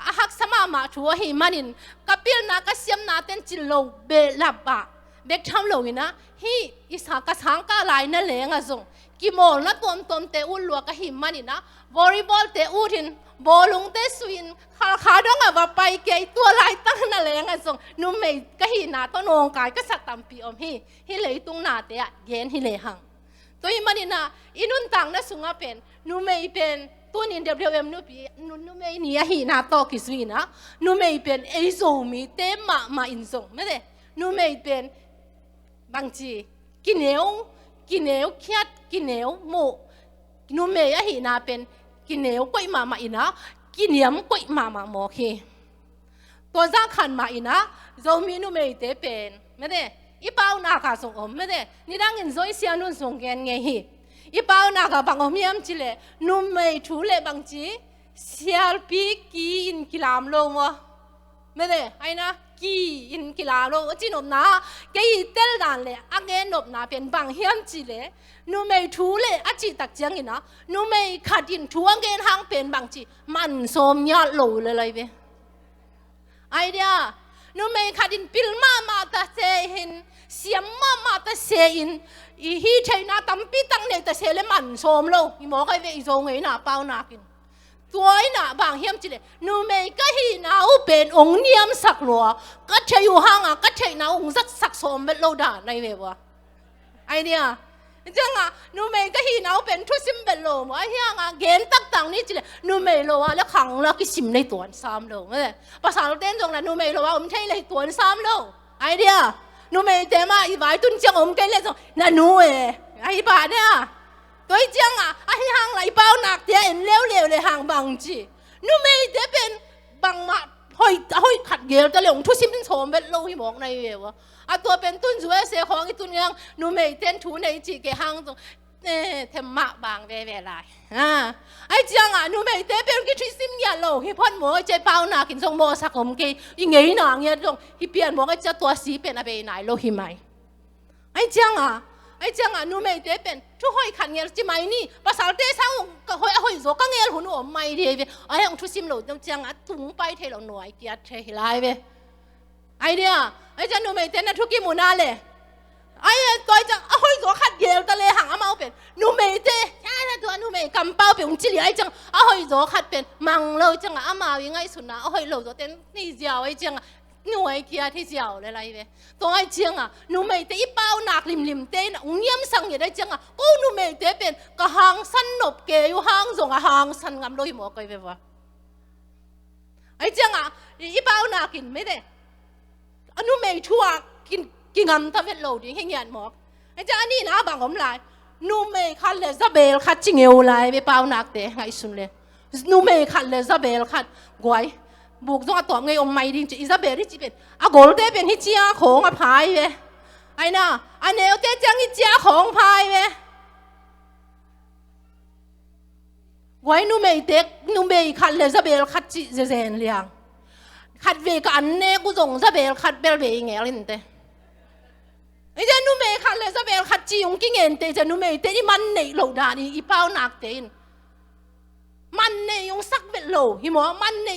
อาหักสมาทัวฮีมันอินกับเปียนากระเซียมนาเต้นจิโลเบลับะเด็กทำโลกินะฮีอิสากระสังกาลายนั่นเลยงะจงกิโมลนะตัวเตอุลลัวกะหิมันอินะวอลเลย์บอลเตอุทินบอลลุงเตสวินขาดองอะว่าไปเกยตัวลายตั้งนั่นเลยงะจงนุ่มเมย์กะหินาต้นองกายก็สักตัมปีอมฮีเลยตุงนาเตะเย็นฮีเลยหังตัวอิมันอินะอินุนตังนะสุงะเป็นนุ่มเมย์เป็นตัวนี้เดี๋ยวนุ่มเมย์นี่ฮีนาโตกิสวินะนุ่มเมย์เป็นเอโซมีเตมาอินซงไม่ได้นุ่มเมย์เป็นบางทีกินเหนียวคิดกินเหนียวโมนุ่มเมย์ฮีนาเป็นกินเหนียวก้อยมาอินะกินเหนียมก้อยมาโมเคตัวจ้าขันมาอินะเรามีนุ่มเมย์เตเป็นไม่ได้อีเป้าหน้ากาส่งอมไม่ได้นี่ดังเงินโซยเสียนุ่นส่งแกนไงฮีอีเป้าหน้ากาบังอมยามจิเลนุ่มเมย์ทูเลบางจีเสียปีกีอินกิลามลงวะไม่ได้ไอ้นะกีอินกิลามลงจีนบนาแกอีเตลดันเลยอักเกนบนาเป็นบางเฮียมจิเลนูเมย์ทูเลอจิตักจังอินะนูเมย์ขัดอินทูอังเกนหางเป็นบางจีมันสมยอดโหลเลยเว้ไอเดียนูเมย์ขัดอินปิลมาตาเซหินเสียมมาตาเซอินอีฮีเชนาตัมปีตังเนตาเซเลมันสมโลอีหมอใครเวอีโซงเงยหน้าเป้าหน้ากินตัวไอ้น่ะบางเฮียมจิเลนูเมย์ก็ฮีนาอุเป็นองเนียมสักหลัวก็เชยอยู่ห้างอ่ะก็เชยนาองสักสมเม็ดโลดาในเววะไอเดียจังอ่ะนูเมย์ก็ฮีนาอุเป็นทุสิมเบ็ดโลมไอ้เฮียงอ่ะเกณฑ์ตังนี่จิเลนูเมย์โลอ่ะแล้วขังแล้วก็สิมในตัว3โลไม่ได้ภาษาเราเต้นตรงนั้นนูเมย์โลอ่ะผมใช้เลยตัว3โลไอเดียนูเมย์เตมาอีบายตุนจังผมเกณฑ์เลยตรงนั่นนูไอ้บาเนี่ยตัวจังอ่ะไอ้ห่างไหลเป้าหนักเดี๋ยวเอ็นเลี้ยวเลยห่างบางจีนู่นไม่ได้เป็นบางมาห้อยขัดเกลียวแต่เหลวทุสิมเป็นโฉมเป็นโลหิมอกในเววะตัวเป็นตุนสวยเสียของอีตุนยังนู่นไม่เต้นถูในจีเกห่างตรง เทมมะบางเวลาไอ้จังอ่ะนูไม่เตะเป็นกี่ทริซิมยาโลฮิพอนหมอไอ้เจ้าเปล่านากินทรงโมสักผมกี่ยังไงนางเนี่ยตรงฮิเปียนหมอไอ้เจ้าตัวสีเป็นอะไรไหนโลหิไหมไอ้จังอ่ะนูไม่เตะเป็นทุกคนขันเงี้ยจะไม่นี่ภาษาเตะสร้างก็หอยโซก็เงี้ยหุ่นหัวไม่ดีเว้ยไอ้ของทริซิมโลจังอ่ะถุงไปเทเราหน่วยเกียร์เทไล่เว้ยไอ้เนี่ยไอ้จังนูไม่เตะนะทุกกี่มูนาเลยไอ้ตัวจังหอยโซขัดเยลตะเลยหางเอาเป็นนูไม่เตะใช่แล้วตัวนูไม่กำเป้าเป็นจิ๋วไอ้จังหอยโซขัดเป็นมังเลยจังอ่ะมายังไงสุดนะหอยโลโซเต้นนี่เจ้าไอ้จังหน่วยเกียร์ที่เจ้าเลยไรเว้ยตัวไอ้จังอ่ะนูไม่เตะอีเป้าหนักริมเต้นอุ้งเยี่ยมสังอย่างได้จังอ่ะกูนูไม่เตะเป็นก็หางสั้นหนบเกยอยู่หางส่งหางสั้นงามเลยหมอไกลไปวะไอ้จังอ่ะอีเป้าหนักกินไม่ได้นูไม่ชั่วกินงำทำเป็นโหลดอย่างเงี้ยหมอกไอ้เจ้านี่นะบางผมเลยนูไม่ขัดเลยซาเบลขัดจิงเอวเลยไปเปล่าหนักเตะไงสุดเลยนูไม่ขัดเลยซาเบลขัดกวยบุกต้องตัวไงอมไม่ดิ้งจีซาเบลที่จีเป็นอะโกลเตเป็นที่เจ้าของอะพายเว้ไอ้น่ะอันเนลเตจังที่เจ้าของพายเว้กวยนูไม่เด็กนูไม่ขัดเลยซาเบลขัดจีเซนเลียงขัดเวกันเนกูส่งซาเบลขัดเบลเวงเงี้ยลินเตไอ้เจ้าหนูไม่ขัดเลยซาเบลขัดจีงกิ้งเงินเตะเจ้าหนูไม่เตะนี่มันในโหลดานี่อีเป้าหนักเตนมันในยงสักเป็นโหลหิมอมันใน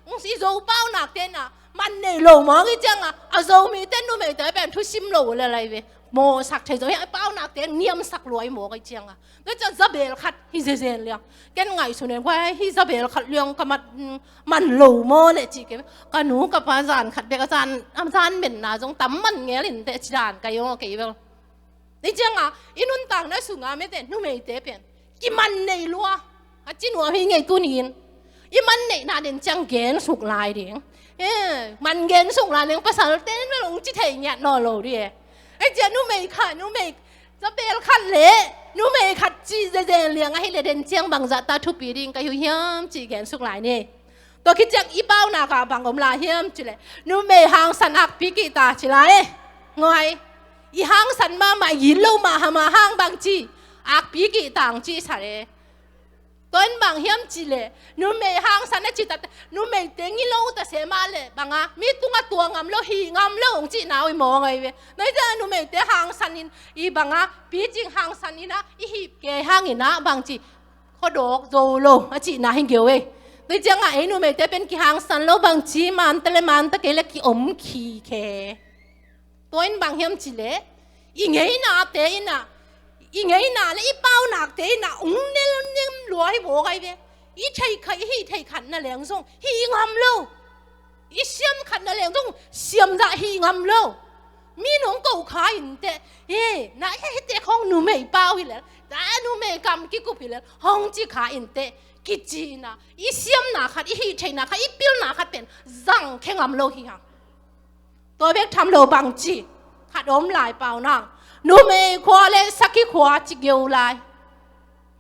ยงสีโซเป้าหนักเตนอ่ะมันในโหลหมอกี่จังอ่ะอาโซมีเต้นหนูไม่เตะเป็นทุชิมโหลอะไรเว้ยโมสักเฉยๆไอ้เป้าหนักเตนเนียมสักรวยหมอกี่จังอ่ะแล้วจะซาเบลขัดฮิเซเซนเลี้ยงแกนไงสุดเนี่ยว่าฮิซาเบลขัดเลี้ยงก็มันโหลโมเลยจีกันก็หนูกับอาจารย์ขัดเด็กอาจารย์เป็นน่ะจงตั้มมันเงี้ยลินเตะอาจารย์ก็ยังโอเคเว้ยนี่จังอ่ะอินุนต่างนั่นสุงอ่ะไม่เต้นนู่นไม่เตะเป็นกิมันในลัวอาจินว่าพี่ไงตัวนี้อีมันในน่าเด่นจังเกณฑ์สุกลายเดียงมันเกณฑ์สุกลายเดียงภาษาเต้นไม่ลงจิตเหเนี่ยนอโลดิไอ้เจ้านู่นไม่ขัดนู่นไม่จะเป็นขัดเละนู่นไม่ขัดจีเจเลี้ยงให้เด่นเจียงบางจัตตาทุปีดิงก็อยู่เฮียมจีเกณฑ์สุกลายนี่ตัวคิดจังอีเป้าหน้ากับบางอมลาเฮียมจีเลยนู่นไม่หางสันอักพิกิตาจีไรงอยอีหางสันมายินเล่ามาหามาหางบางจีอักพิกิต่างจีใช่เลยตัวบางเฮียมจีเลยนู่นไม่หางสันจีตัดนู่นไม่เต็งยี่เล่าแต่เสียมาเลยบางอ่ะมีตัวงามเล่าหีงามเล่าของจีน่าไอ้หมอไงเว้ยนั่นจะนู่นไม่เตะหางสันนินอีบางอ่ะปีจิงหางสันนินนะอีหีบเกยหางอินนะบางจีเขาดอกโจโลจีน่าหิงเกยเว้ยนี่จังไงหนูไม่ได้เป็นกี่หางสันแล้วบางทีมันแต่ละมันตะเกียบกี่อมขี้แค่ตัวอินบางเฮียมจีเล่อีไงน่ะเตอิน่ะอีไงน่ะแล้วอีเป้าหนักเตอิน่ะเนี่ยรวยโบไงเว้ยอีไทยขันอีไทยขันนั่นแหละส่งฮีงามโลอีเสียมขันนั่นแหละส่งเสียมจะฮีงามโลมีน้องเก่าขายอินเตน่ะแค่เตะของหนูไม่เป้าอีแล้วแต่หนูไม่กำกี่กุบอีแล้วห้องจีขายอินเตกิจีน่ะอีเสียมน่ะขัดอีฮีไทยน่ะขัดอีปิลน่ะขัดเป็นจังแค่งามโลฮีฮังตัวเบกทำโลบางจีขัดอมลายเปล่านั่งนูไม่ขวาเลยสักขี้ขวาจิเกียวลาย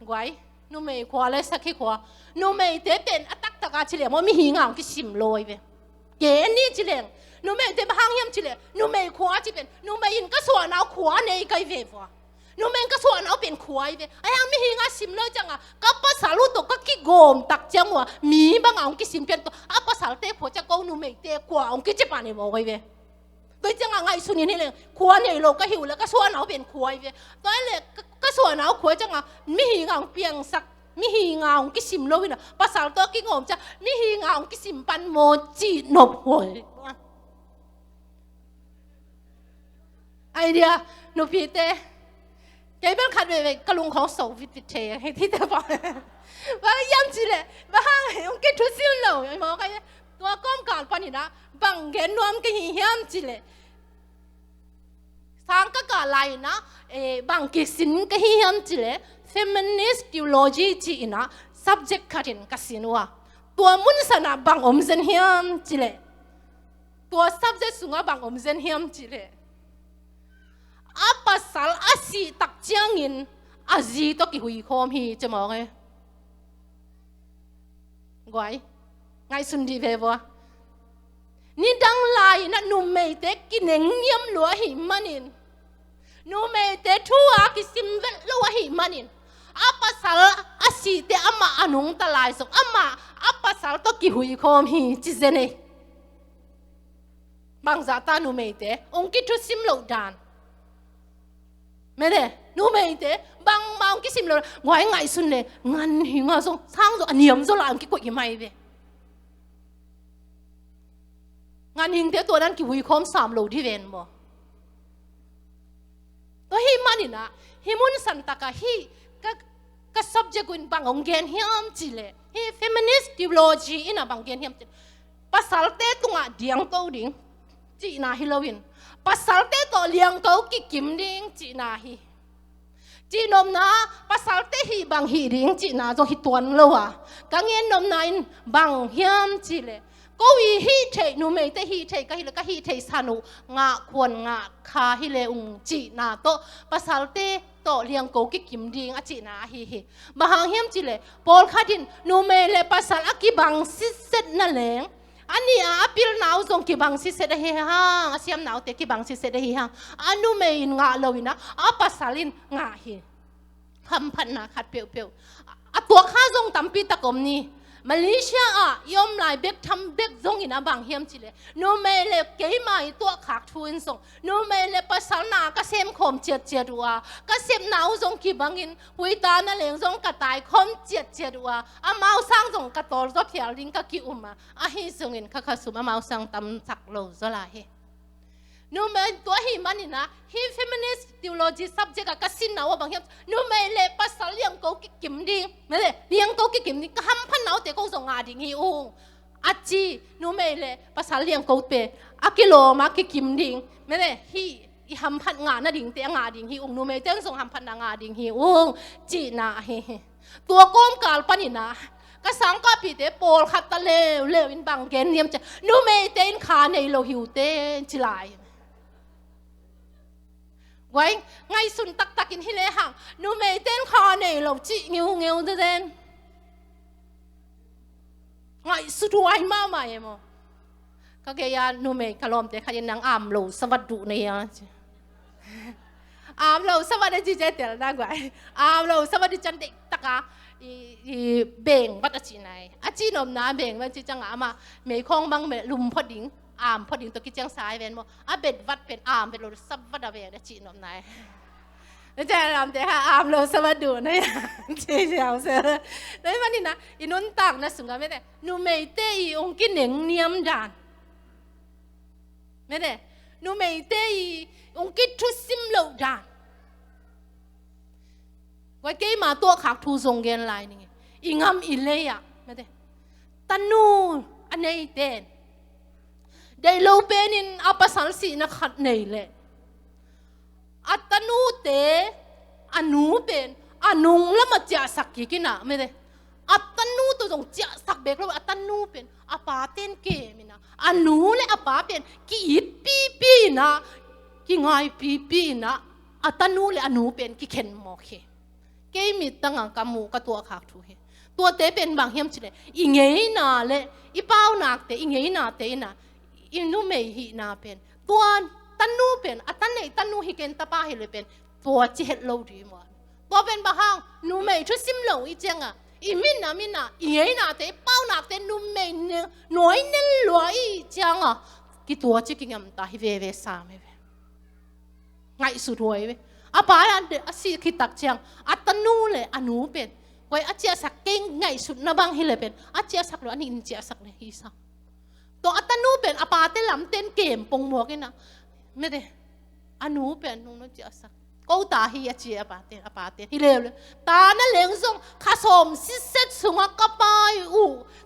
ไว้นูไม่ขวาเลยสักขี้ขวานูไม่เตะเป็นอัตักตะกาชิเลมันมีหิงอ่างที่สิมลอยเว้ยเกณฑ์นี่จิเลงนูไม่เตะบางเยี่ยมจิเลนูไม่ขวาจิเป็นนูไม่ยินก็ส่วนเอาขวาในไกเวฟวะนูไม่ก็ส่วนเอาเป็นขวาเว้ยไอ้ยังมีหิงอ่ะสิมลอยจังอ่ะก็ภาษาลูกตัวก็ขี้โกมตักจังวะมีบางอ่างที่สิมเป็นตัวอ่ะภาษาเตะผัวจะโกนูไม่เตะขวาอ่างที่จะปานในบ่อไว้เว้ยโดยจังไงสุนีนี่เลยขวานใหญ่โลก็หิวแล้วก็ส่วนเอาเป็นขวายเว้ยตอนเลยก็ส่วนเอาขวายจังอ่ะมีหิงอ่างเปียงสักมีหิงอ่างกิสิมโลวินะภาษาตัวกิงอมจะมีหิงอ่างกิสิมปันโมจีนบหวยไอเดียหนูพี่เต้แกเป็นขัดเวกระลุงของโซวิตเทให้ที่เธอบอกว่าย้ำจีเลยว่าห้างเหงกิทุสิลโลไอ้หมอใครตัวก้มการปนินะบางเกณฑ์นวมก็หิ้มจิเลยสังกัดอะไรนะบางกิสินก็หิ้มจิเลย feminist theology จีนะ subject ขัดอินก็สินว่าตัวมุนสนะบางอมเซนหิ้มจิเลยตัว subject สุงบางอมเซนหิ้มจิเลยอาปัสสาวอาศีตักเจียงอินอาจีตัวกี่หุยโคมฮีจะมองไงไว้ไงสุนดีเววะนี่ดังไลนะนุ่มไม่เด็กกินเงียมหลัวหิมันอิน นูเมเตทัวกิสิมเวลลัวหิมันินอาปัสสาวะอาศีเตอามาอนุงตะลายส่งอามาอาปัสสาวะตกิหุยคอมฮีจิเจเนบางจากตานูเมเตองกิทุสิมโลดานไม่ได้นูเมเตบางมาองกิสิมโลไว้ไงสุนเลยงานหิงอ่ะส่งสร้างส่งอันยมส่งละองกิกุยไม่เวงานหิงเตตัวนั้นกิหุยคอม3 โลที่เวนบ่ตัวฮิมันนี่นะฮิมุนสันตะกะฮิก็ subject กุนบางองเกนฮิมจิเลฮิ feminist theology อินะบางเกนฮิมจิภาษาเตตุงะเดียงโตดิงจีนาฮิโลวินภาษาเตโตเลียงโตกิกิมดิงจีนาฮิจีนมนะภาษาเตฮิบางฮิดิงจีนาจงฮิตวนโลวะกังเงินนมนายบางฮิมจิเลก็วิฮิเทนูเมเตฮิเทก็ฮิเลก็ฮิเทสานุงะควรงะคาฮิเลอุงจีนาโตภาษาเตโตเลียงโกกิกิมดิงอจีนาฮิฮิบางฮิมจิเลปอลคาดินนูเมเลภาษาอักิบังซิเซตนั่นแหละอันนี้อาพิลนาวส่งกิบังซิเซดเฮียฮังอาเซียมนาวเตกิบังซิเซดเฮียฮังอันนู้นไม่งาลวินะอาภาษาลินงาฮีคำพันนะขัดเปียวๆตัวข้าส่งตั้มปีตะกมนี่มาเลเซียยอมลายเบกทำเบกส่งอินะบางเฮียมจิเลนู้นไม่เล็บเกยมาตัวขาดทุนส่งนู้นไม่เล็บภาษาหน้าก็เซมคมเจียดว่าก็เซมนาวส่งกิบังอินปุยตานั่นเองส่งกระต่ายคมเจียดว่าอาเมาสร้างส่งกระตอลก็เพียลิงก็กิอุมาอาฮิส่งอินข้าสุมาเมาสร้างตำสักโลซะละเฮนู้นไม่ตัวฮิมันนี่นะฮิ feminist theology subject ก็สินนะว่าบางเฮียมนู้นไม่เล็บภาษาเลี้ยงโกกิกิมดิไม่เลยเลี้ยงโกกิกิมดิก็ห้ามพันเอาแต่ก็ส่งงาดิฮิอุงอาจีนู้นไม่เลยภาษาเลี้ยงโกเปอากิโลมากิกิมดิไม่เลยฮิห้ามพันงาหน้าดิ่งเตะงาดิ่งฮิอุงนู้นไม่เตะส่งห้ามพันงาดิ่งฮิอุงจีน่าเฮตัวก้มกาลปนินะก็สังกัดปีเตโปลขัดตะเลวอินบางเกนเนียมจะนู้นไม่เตะขาในโลหิวเตะจิไลไว้ไงสุนตักกินฮิเลหังนูเมเต้นคอในหลบจีเงียวเต้นไงสุดไว้มาใหม่หมอก็แกยานูเมกลอมแต่ขยันนางอามโลสวัสดุเนี่ยอามโลสวัสดีจีเจเตลนางไว้อามโลสวัสดีจันติตะกาเบ่งวัดจีไหนอาจีนมนาเบ่งวันจีจังอามาเมย์คงบังเมลุมพอดิงอามพอดีตัวกิจจังสายเวนโมอาเบ็ดวัดเป็นอามเป็นโลสับวัดเวงได้จีนอมนายแล้วจะรำแต่ฮะอามโลสวัสดูนะจีเจ้าเสือแล้ววันนี้นะอินุนตักนะสุงกันไม่ได้นูเมเตอีองกินเหน่งเนียมดานไม่ได้นูเมเตอีองกิทุสิมโลดานไว้เกี่ยมาตัวขาดทูทรงเกณฑ์ลายนี่อิงามอิเลยอ่ะไม่ได้ตันนูอันไหนเด่นได้โลเปนินอาปัสสัลสีนักขัดเนยเลยอัตนูเตอนูเป็นอนุงแล้วมาเจาสักกี่กินะไม่ได้อัตนูตัวตรงเจาสักเบกแล้วอัตนูเป็นอาปาเต้นเกมินะอนูและอาปาเป็นกีดปีนะกีง่ายปีนะอัตนูและอนูเป็นกีเข็นหมอเคเกมิตั้งกำมูกับตัวขาดทุเฮตัวเตเป็นบางเฮียมชิเลอีเงยนาเลยอีเป้าหนักเตอีเงยนาเตนะอินูเมหินาเป็นตัวตันนูเป็นอัตันไหนตันนูฮิเกนตาป้าเฮเลยเป็นตัวเจ็ดโลดีหมดตัวเป็นบ้าห้างนูเมชุดซิมโลอีเจงอ่ะอีมินนะอีเงยนาเตเป้าหนักเตนูเมเนี่ยหน่วยเนลลอยอีเจงอ่ะกี่ตัวจิกิงมตาฮิเวสามเว้ยไงสุดรวยเว้ยอาป้าอันเดอสิคิตักเจงอัตันนูเลยอนูเป็นไว้อาเจียสักเก่งไงสุดนะบางเฮเลยเป็นอาเจียสักหรืออันนี้เจียสักเลยฮิซักตัวอัตนูเป็นอาปาเตลำเต้นเกมปงหมวกนะไม่ได้อนูเป็นนุ่งนุ่งเจ้าสักกูตาฮีอาเจียอาปาเตฮีเลวเลยตานั่นเหลงส่งข้าสมสิเซตสุงกับปายอู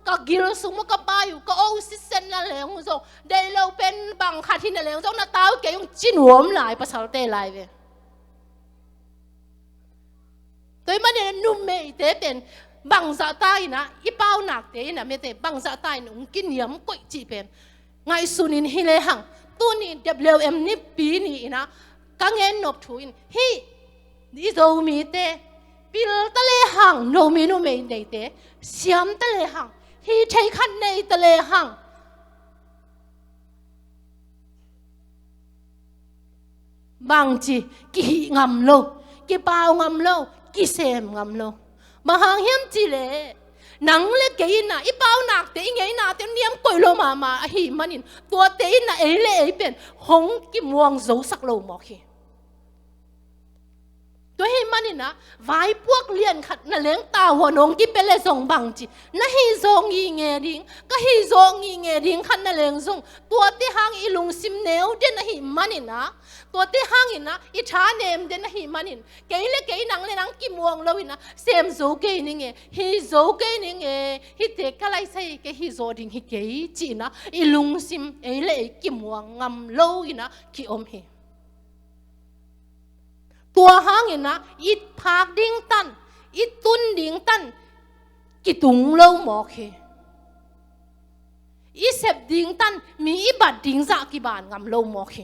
ก็กิลสุงกับปายอูก็โอ้สิเซตนั่นเหลงส่งได้เราเป็นบางขาที่นั่นเหลงส่งน่าตาเกี่ยงจีนหัวมหลายภาษาเตลายเว้ยตัวมันเนี่ยนุ่มเมย์เตเป็นบางสะใต้นะอีเป้าหนักเตะนะไม่เตะบางสะใต้หนุ่มกินยำก๋วยจีเป็นไงสุนินฮิเลหังตัวนี้ WM นี่ปีนี้นะกังเงินนบถุยฮิดิโดมีเตะปิลตะเลหังโนมีโนเมย์เตะเสียมตะเลหังฮิใช้ขันในตะเลหัง ต bang chi ki hi ngam lo ki pau ngam lo ki sem ngam lo ma hang hiam chi le nang le ke na I pau nak te ngei na te niam koi lo ma hi manin tua te na e le e pen hong ki muang zo sak lo mo khiตัวให้มันนี่นะวายพวกเลี้ยนขัดน่ะเลี้ยงตาหัวนงที่เป็นเลยส่งบังจีน่ะฮีโซงีเงริงก็ฮีโซงีเงริงขัดน่ะเลี้ยงส่งตัวที่หางอีลุงซิมเนวเดนน่ะฮีมันนี่นะตัวที่หางอีนะอีชาเนมเดนน่ะฮีมันนี่เกยเลยเกยนังเลยนังกิมวงเลยนะเซมโซเกยนี่ไงฮีโซเกยนี่ไงฮีเด็กอะไรใส่เกยฮีโซดิงฮีเกยจีนะอีลุงซิมเอเลยกิมวงงำโลยนะกิอมฮีตัวหางนะอิดพากดิ้งตันอิดตุนดิ้งตันกิตุงเล่าหมอเคอิเสพดิ้งตันมีอิบัดดิ้งจากกิบานงำเล่าหมอเค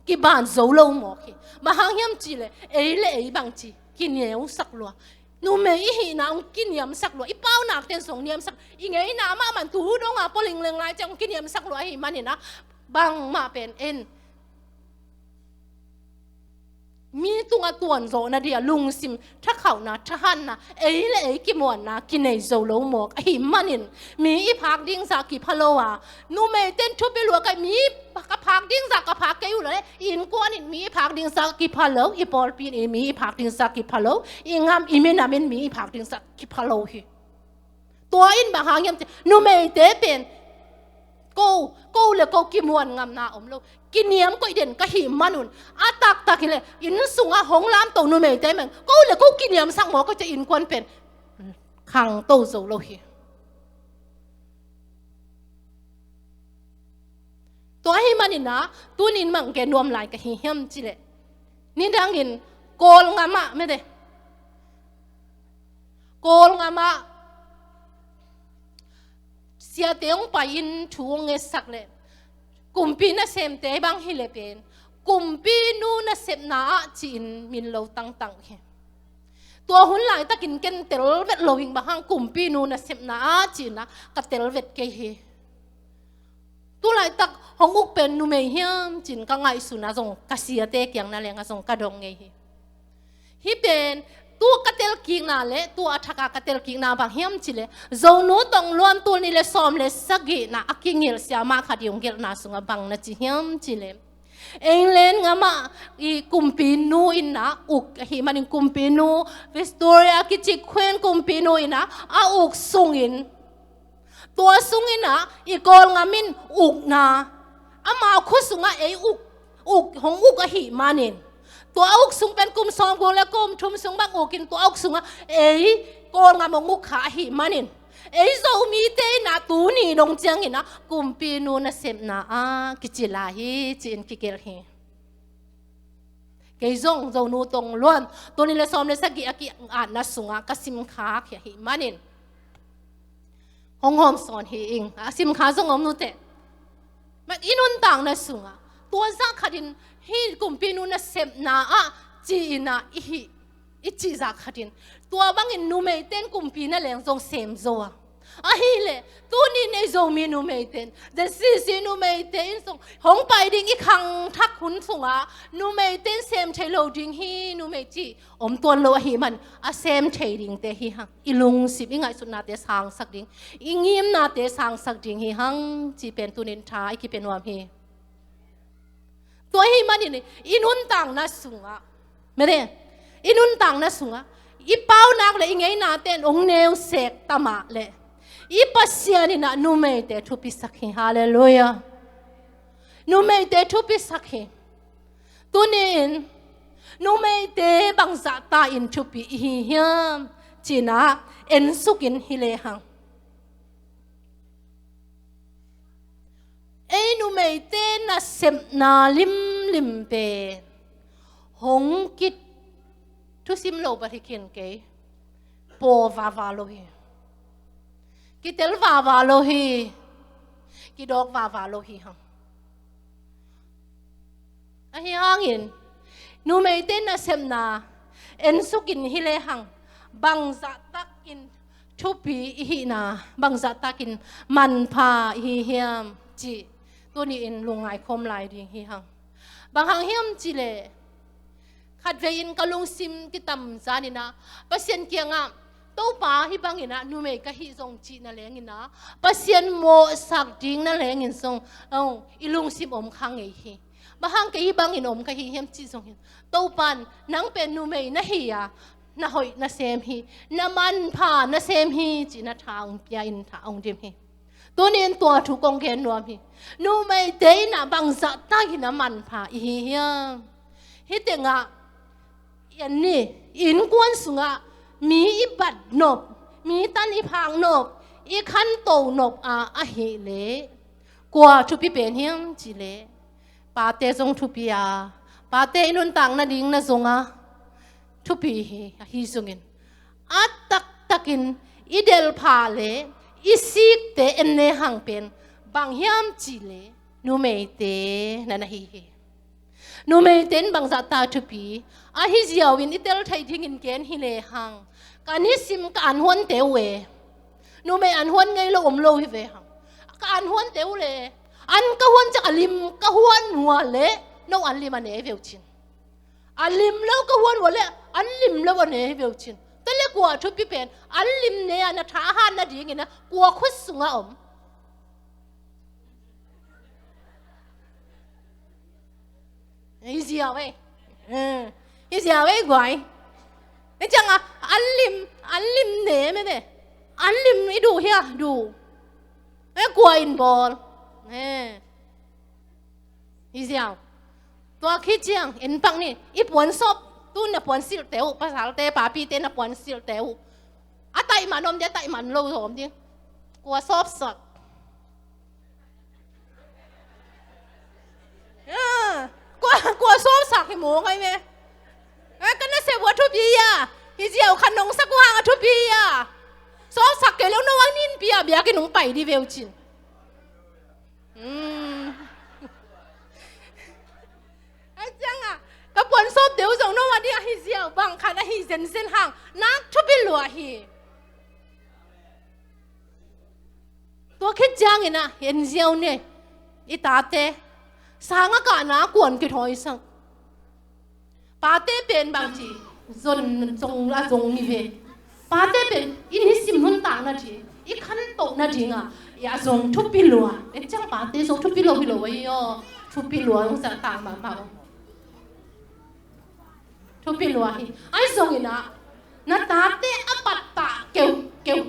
กิบานโซเล่าหมอเคมาหางยำจีเลยเอเลยบังจีกินเหนียวสักลัวนูเมย์หีนะกินเหนียวสักลัวอีเป้าหนักเต็นส่งเหนียวสักอีไงน้ำมันตูดงอ่ะปลิงเลี้ยงไรจังกินเหนียวสักลัวหีมันนี่นะบังมาเป็นเอ็นมีตัวโซนะเดียลุงซิมถ้าเขานะถ้าหันนะเอ้เลยกิมวนนะกินในโซโลหมอกหิมมันนินมีอีพักดิ้งจากิพะโลวะนูเมเต้นทุบไปลัวกันมีกระพักดิ้งจากกระพักแกอยู่เลยอินกวนอินมีพักดิ้งจากิพะโลอีปอลปีนมีพักดิ้งจากิพะโลอีงามอีเมนาเมนมีพักดิ้งจากิพะโลฮีตัวอินบางหางยังนูเมเต้เป็นกูเลยกูกิมวนงามนาอมโลกินเนียมก็เด่นก็หิมมันนุ่นอาตักเลยอินสุงอาหงล้ำโตนูเมย์ได้มั้งกูเลยกูกินเนียมสังหมอก็จะอินควนเป็นขังโตโซโลฮีตัวให้มันนี่นะตัวนี้มันแกนวมลายกับหิมจิเลยนี่ดังอินโกลงามะไม่ได้โกลงามะเสียเตียงไปอินช่วงเงสักเลยกุมปีน่ะเซมเตะบางฮิเลเป็นกุมปีนู้น่ะเซมนาจีนมินโลตั้งเฮตัวหุ่นหลายตะกินเกันเตลเวทโลวิงบางกุมปีนู้น่ะเซมนาจีนนะกับเตลเวทเกเฮตัวหลายตักหงอุกเป็นนูเมเฮียมจีนก็ไงสุนัขส่งกเสียเตะเกียงนั่นแหละก็ส่งกระดงเงเฮฮิเป็นตัวกระเตลกิงนาเละตัวอัฐกากระเตลกิงนาบางเฮียมจิเลโจนูต้องล้วนตัวนี่เลซ้อมเลสกีนาอักกิงเงลเสียมาขัดยงเกลนาสุงบังนาจิเฮียมจิเลเองเล่นงามาอีกุมปีนูอินนะอุกหิมันอิกุมปีนูวิสตอเรียกิจิควนกุมปีนูอินนะอาอุกสุงอินตัวสุงอินนะอีกอลงามินอุกนาอามาคุสุงะเออุกของอุกหิมันอินตัวอุกสุงเป็นกุมซองกูและกุมทุ่มสุงบางอุกินตัวอุกสุงอ่ะโกนงามงุกขาหิมันินโซมีเตนะตูนี่ดงเจียงหินะกุมปีนูนะเสมนากิจิลาฮิจินกิเกลฮิเกยซงโซนูตงล้วนตัวนี้เลยซ้อมเลยสักกี่อากิอ่านนะสุงอ่ะกสิมขาเขียหิมันินห้องหอมสอนหิอิงสิมขาซงอมนูเตมันอินุนต่างนะสุงอ่ะตัวซักขัดินฮีกุมปีนูน่ะเซมนาจีน่ะอีจีจากขัดินตัวบางอินนูเมเต้นกุมปีน่ะแหลงทรงเซมโซฮีเลยตัวนี้ในโซมีนูเมเต้นแต่ซีนูเมเต้นทรงหงไปดิ้งอีขังทักหุนทรงนูเมเต้นเซมใช้โลดิ้งฮีนูเมจีตัวโลฮีมันเซมใช้ดิ้งเตฮีฮังอีลุงสิบอีไงสุดนาเตสังสักดิ้งอีงิมนาเตสังสักดิ้งฮีฮังจีเป็นตัวนินทาอีกิเป็นวามฮีตัวให้มันนี่อินุนต่างน่ะสูงไม่ได้อินุนต่างน่ะสูงอีเป้านักเลยไงน่าเต้นองเนวเสกตามะเลยอีปัสยานี่น่ะนูเมเตทุปิสักหิฮาเลลูยานูเมเตทุปิสักหิตัวนี้นูเมเตบังจัตตาอินทุปิฮิฮยมจีน่าเอ็นสุกินฮิเลหังนูเมเตน่ะเซมนาลิมเปหงกิดทุสิมโลบะที่เขียนเกยโปวาโลฮีกิเตลวาโลฮีกิดอกวาโลฮีฮังฮีฮังอินนูเมเตน่ะเซมนาเอ็นสุกินฮิเลหังบังจัตตักอินทุปีฮีนาบังจัตตักอินมันพาฮีเฮียมจีตัวนี้อินลุงไงคมลายดิ้งฮีฮังบางครั้งเฮียมจีเล ขัดเวอินกะลุงซิมกิตำจานินะปัสเซียนเกียงอ่ะโตป่าฮิบังอินะนูเมกะฮิทรงจีนั่นแหละอินะปัสเซียนโมสักจิงนั่นแหละอินทรงอีลุงซิมอมคังเอฮีบางกะฮิบังอินอมกะฮิเฮมจีทรงอินโตปันนังเป็นนูเมนะฮียานะหอยนะเซมฮีนะมันผ่านะเซมฮีจีนะทางเปียอินทาองดิมฮีตัวนี้ตัวถูกกงเกนรวมฮีนูเมเตนะบางสัตตากินะมันผ่าอีฮียฮิเตงะยันนี่อินกวนสุงะมีอิบัดนบมีตันอิพางนบอีขันโตนบอาเฮเลกว่าทุปีเป็นเฮียงจีเลปาเตจงทุปีปาเตอินุนตังนาดิงนาจงทุปีฮีจงินอัตตักตักินอีเดลพาเลอีสิกเตเอ็นเนหังเป็นบางเฮียมจีเลนูเมเตนันฮีนูเมเตนบางสัตตาทุปีอาฮิเจียววินอิเตลไทยทิ้งอินเกนฮิเลหังการฮิซิมการฮวนเตวเวนูเมอันฮวนไงเราอมโลฮิเวหังการฮวนเตวเลอันก็ฮวนจากอลิมก็ฮวนหัวเละน้องอันลิมันเอเวลชินอลิมแล้วก็ฮวนหัวเละอันลิมแล้ววันเอเวลชินแต่เล็กกว่าทุบปีเป็นอันลิมเนี่ยนะท้าหันนะดีงี้นะกลัวคุดสุงอมฮิเจียวเว้ยฮิเจียวเว้ยกวยไอ้จังอ่ะอันลิมเนี่ยไม่ได้อันลิมไอ้ดูเฮียดูไอ้กวยอินบอลฮิเจียวตัวคิดจังเอ็นปังนี่อีปวนซบตู้น่ะปวนสิลเตวภาษาเตปาปีเตน่ะปวนสิลเตวอะไตมันอมเดไตมันโลสมดิกลัวซบสักกลัวซบสักให้หมูไงแม่ก็น่าเสียวัตถุปีอ่ะฮิเจียวขนมสักวางวัตถุปีอ่ะซบสักเกลียวน้องนินปีอ่ะเบียกินน้องไปดิเวลจินไอ้จังอ่ะกับปนซบเดี๋ยวส่งน้องวันนี้ฮิเจียวบางคันฮิเซนเซนห่างนักทุบปีหลัวฮีตัวคิดจังเห็นนะเห็นเจียวเนี่ยอีตาเตสางอากาศนะกวนกิถอยสังปาเต้เป็นบางทีจงละจงมีเพปาเต้เป็นอินฮิสิมหุนต่างนาทีอีขันโตนาทีอ่ะอย่าจงทุบปีหลัวเอ็งจังปาเต้จงทุบปีหลัวไว้ย่อทุบปีหลัวต้องสั่งต่างมาเปล่าทุบปีหลัวไอ้จงอีน่ะนาตาเต้อปัตตะเกี่ยว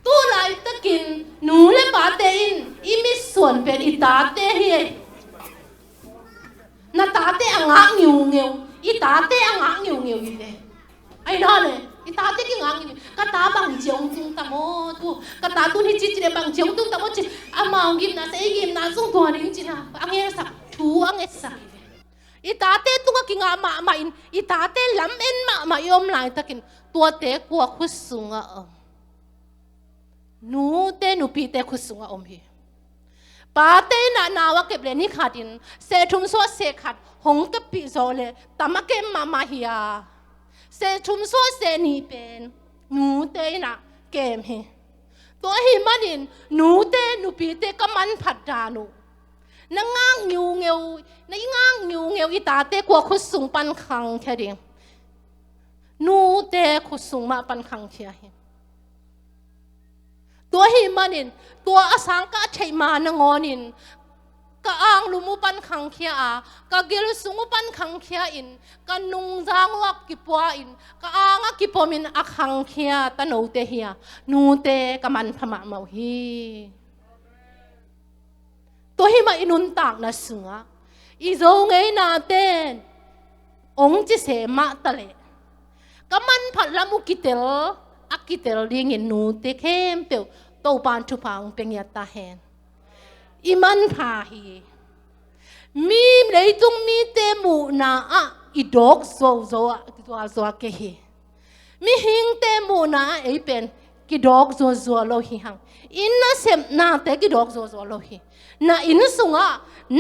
ตู้ไรตะกินหนูและปาเต้อินอีมิส่วนเป็นอีตาเต้เฮียนาตาเต้อ่างเงียวอีตาเต้อ่างเงียวอยู่เลยไอ้นั่นเลยอีตาเต้กี่อ่างเงียวกตาบังเจียงจุงตะโมตุกตาตุนี่จีจีบังเจียงจุงตะโมจีอามากิมนาเซกิมนาจุงตัวนี้จีน่ะอ่างเงียสักทูอ่างเงียสักอีตาเต้ตุก็กินมาอินอีตาเต้ล้ำเอ็นมายอมหลายตะกินตัวเต้กลัวคุดสุงอ่ะหนูเต้หนูปีเต้คุดสุงอ่ะฮีปาเต้น่ะนาวะเก็บเลยนี่ขาดินเซทุมซัวเซขัดหงกับปีโซเลตามะเก็มมาเฮียเซทุมซัวเซนี่เป็นหนูเต้น่ะเกมเฮตัวหิมันดินหนูเต้หนูปีเต้ก็มันผัดดานุนั่งง้างเงียวอีตาเต้กลัวคุดสูงปันคังแค่เดียวหนูเต้คุดสูงมาปันคังแค่เฮตัวหิมันินตัวอสังกะใช้มานงอนินกะอ่างลุมุปันขังเขียกะเกลสุงปันขังเขียอินกะนุงจางวักกิปัวอินกะอ่างกิปมินอักขังเขียตะโนเตเฮียนูเตกะมันพมะเมาฮีตัวหิมาอินุนตากนะสุงะอีโจงไงนาเตนองจิเสมะตะเลกะมันผัดละมุกิเตลอักกิเตลดิ้งอินนูเตเข้มเปียวโตปานทุพังเป็นยาตาแหนอิมันพาฮีมีเลยตุงมีเตมูนาอะอีดอกโซเกฮีมีหิงเตมูนาไอเป็นกิดอกโซโลฮีหังอินน่ะเซมนาเตกิดอกโซโลฮีน่ะอินสุงะ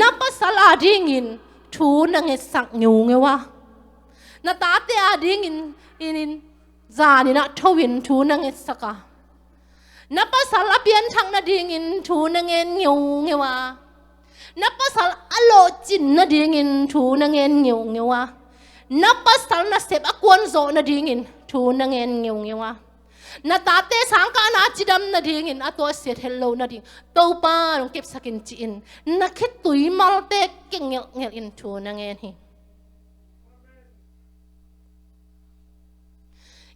นับภาษาลาดิ้งอินทูนังเอสักงูเงวะน่ะตาเตอาดิ้งอินจานี่นะทวินทูนังเอสักะนับภาษาลาเบียนทางนาดิ่งอินทูนังเงินเงียวะนับภาษาอโลจินนาดิ่งอินทูนังเงินเงียวะ na pasal na sep akwan zo na dingin thu na ngen ngewa na tate sangka na chidam na dingin ato set hello na ding to pa rong kep sakin chin na khit tui mal te kengel ngel in thu na ngen hi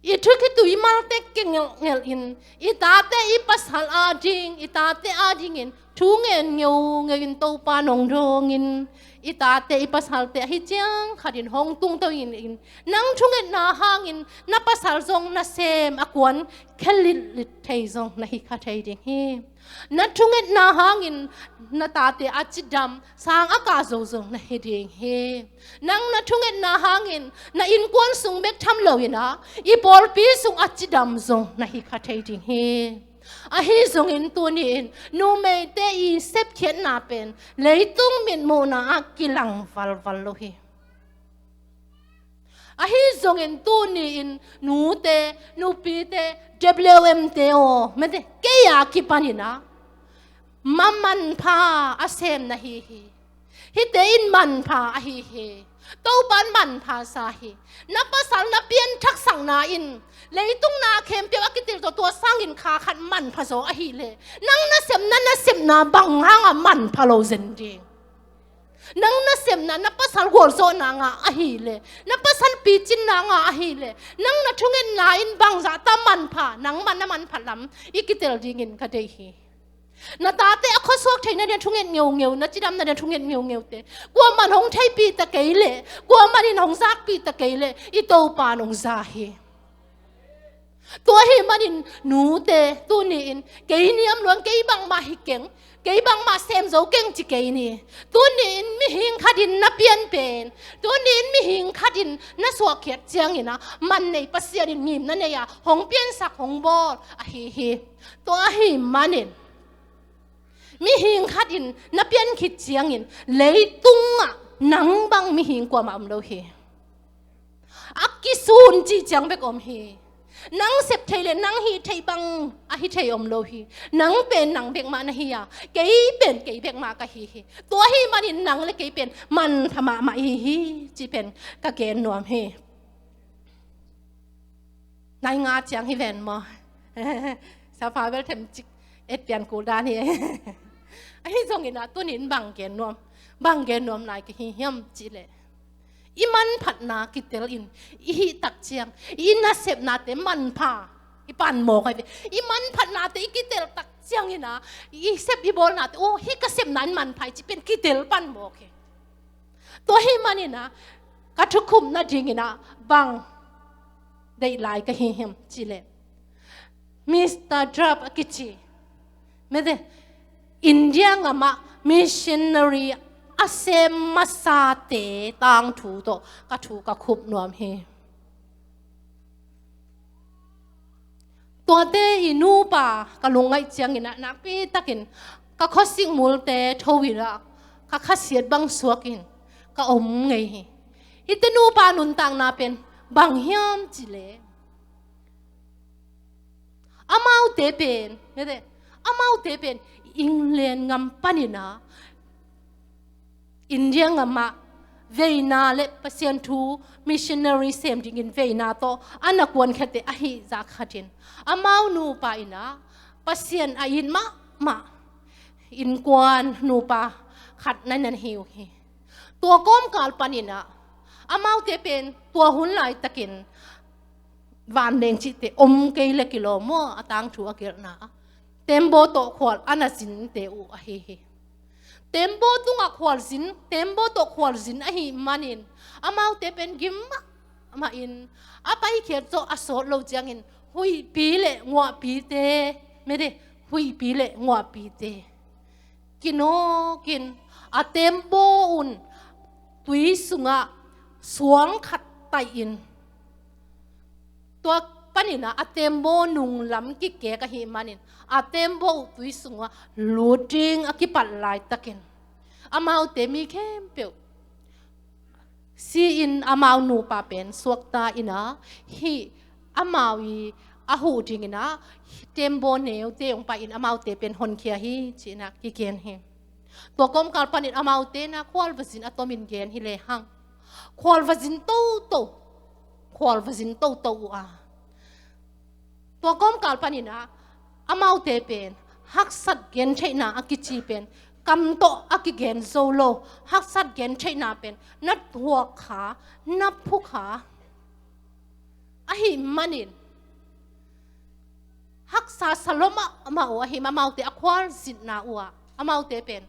itu kitu imal te kengel in itate ipasal ading itate adingin thungen ngin to pa nong rongin itate ipasal te hi chang khadin hong tung to in nang thungen na hangin na pasal zong na sem akwan khelit lit thei zong na hi kha thei ding hi na thungen na hangin na tate achidam sang aka zo zong na hi ding hi nang na thungen na hangin na in kwan sung bek tham lo ina I bol pi sung achidam zong na hi kha thei ding hi a hi zong in tu ni in nu mei te I sep khen na pen leitung min mo na akilang val lo hi a hi zong in tu ni in nu te nu pi te WM te o me te ke ya ki panina maman pha asem na hi hi te in man pha a hi to ban man pha sa hi na pasal na pian thak sang na in leitung na khem pe akitil to sang in kha khat man pha zo a hi le nang na sem na bang hanga man pha lo zen ding nang na sem na pasal gol zo na nga a hi le na pasal pi chin na nga a hi le nang na thungen na in bang za ta man pha nang man na man pha lam ikitel ding in ka dei hi na tate a khosok theina ne thungen ngeu na chidam na ne thungen ngeu te kwa man hong thai pi ta keile kwa man in hong zak pi ta keile I to pa nong za hi to hi manin nu te tu ni in ke ni am luang ke bang ma hi keng ke bang ma sem zo keng chi ke ni tu ni in mi hing khadin na pian pen tu ni in mi hing khadin na so khet chiang ina man nei pasian in ngim na ne ya hong pian sak hong bol a hi to hi manin mi hing khadin na pian khit chiang in leitung nang bang mi hing kwa ma am lo hi akisun chi chang bek om hi nang sep thele nang hi thei bang a hi thei om lo hi nang pen nang bek ma na hi ya kei pen kei bek ma ka hi to hi manin nang le kei pen man thama ma hi chi pen ka ken nuam hi nai nga chiang hi ven mo sa fa vel them chik et pian ku da ni a hi zong ina tunin bang gen nuam nai ki hi hiam chi le iman phat na kitel in I tak chiang I na sep na te man pha I pan mo kai iman phat na te kitel tak chiang ina I sep I bol na te o hi ka sep nan man phai chi pen kitel pan mo ke to hi manina ka thukum na ding ina bang dei lai ka hi hiam chi le Mr. Drop akichi me de India ngama missionary asem masate tang thu to ka thu ka khup nuam he to te inu pa ka lungai chiang ina na pi takin ka khosing multe thowira ka khasiat bang suakin ka om ngei hi itenu pa nun tang na pen bang hiam chile amau te pen me de amau te pen England ngam panina India ngama veina le pasien thu missionary sem ding in veina to anakwan khate ahi za khatin amau nu pa ina pasien a in ma in kwan nu pa khat nan hiu hi to kom kal panina amau te pen to hun lai takin van leng chi te om ke le kilo mo atang thu akir na tembo to khwal anasin te u ahi tembo tunga tembo to khwal zin ahi manin amau te pen gim ma in apai khet zo aso lo jangin hui pi le ngwa pi te me de hui pi le ngwa pi te kino kin a tembo un tui sunga suang khat tai in to panina a tembo nung lam ki ke ka hi manin a tembo tui sunga looting akipat lai takin amau te mi khem pe si in amau nu pa pen suakta ina hi amawi ahu dingina tembo neu te ong pa in amau te pen hon khia hi china ki ken hi to kom kal panin amau te na kwal vasin atomin gen hi le hang ควอลวาจินโตโตควอลวาจินโตโตตัวก้มกาลปานินะอามาเตเป็นฮักสัดเกนใช่นาอากิจีเป็นกำโตอากิเกนโซโลฮักสัดเกนใช่นาเป็นนัดหัวขานับผู้ขาอาหิมันินฮักษาสลมอามาอาหิมาเตอควอลสินนาอามาเตเป็น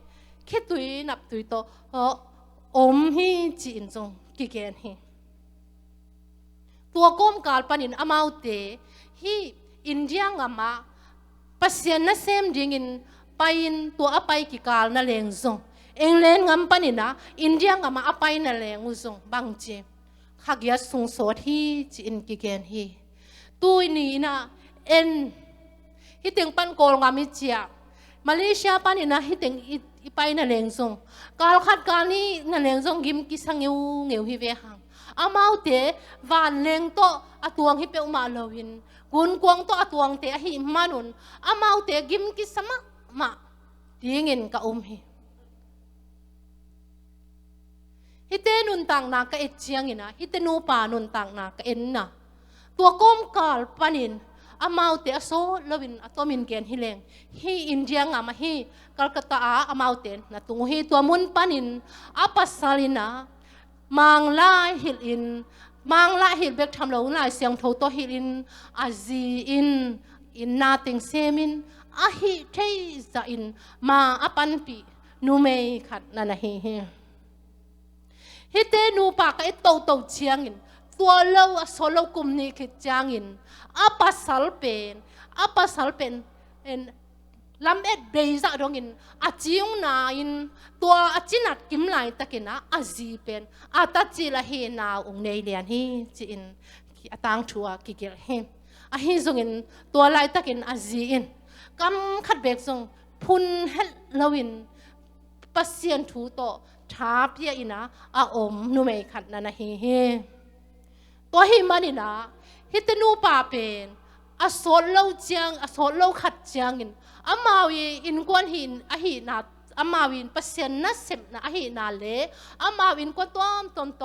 คิดตุยนับตุยโตอมฮีจีนจงกิเกนฮีตัวก้มกาลปานินอามาเตฮีอินเดียงอามาปัสยานะเซมดิ่งินไปอินตัวอภัยกิกาลนั่นเลงซงเองเลนงำปานินะอินเดียงอามาอภัยนั่นเลงอุซงบางเจขักยาสุงสดฮีจีนกิเกนฮีตัวนี้นะเอ็นฮิติงปันโกลงามิเจียมาเลเซียปานินะฮิติงอีไปนั่นเลงซงกาลขัดการนี้นั่นเลงซงกิมกิสังเงียวฮิเวหังอามาเตวันเลงโตอตวงฮิเปอุมาลวินกุนกวงโตอตวงเตอหิมานุนอามาเตกิมกิสมะมาดิ่งินกะฮิฮิเตนุนต่างนากะเอเจียงอินะฮิเตนูปานุนต่างนากะเอ็นนะตัวก้มกาลปานินอามาเตอโซลวินอตมินเกนฮิเลงฮีอินเดียงอามาฮีกัลกัตตาอามาเตนะตุงฮีตัวมุนปานินอาปัสซาลินะมังลาฮิลอินมังลาฮิลเบกทำเราหลายเสียงโทโตฮิลอินอาซีอินนาติงเซมินอาฮิเทซาอินมาอปันปีนูเมขัดนันฮีฮิเตนูปากไอโตเชียงอินตัวเราโซโลกุมนี่คือจางอินอาปัสสัลเป็นเอ็นลำเอ็ดเบย์จะดงอินอาจิงนาอินตัวอาจินัดกิมไลตะกินะอาจีเป็นอาตัดจีละเฮนาองเนเลียนฮีจีอินอาตังชัวกิเกลเฮอาฮิซงอินตัวไลตะกินอาจีอินกำขัดเบกซงพุนเฮลวินปัสเซียนทูโตชาเปียอินะอาอมนูเมขัดนันเฮตัวฮิมันอินะฮิตนูปาเป็นอาโซลเลาเจียงอาโซลเลาขัดเจียงอินอามาวีอินกวนหินอาหินาอามาวินปัสเซียนนัสเซมนะอาหินาเลอามาวินกวนตอมโต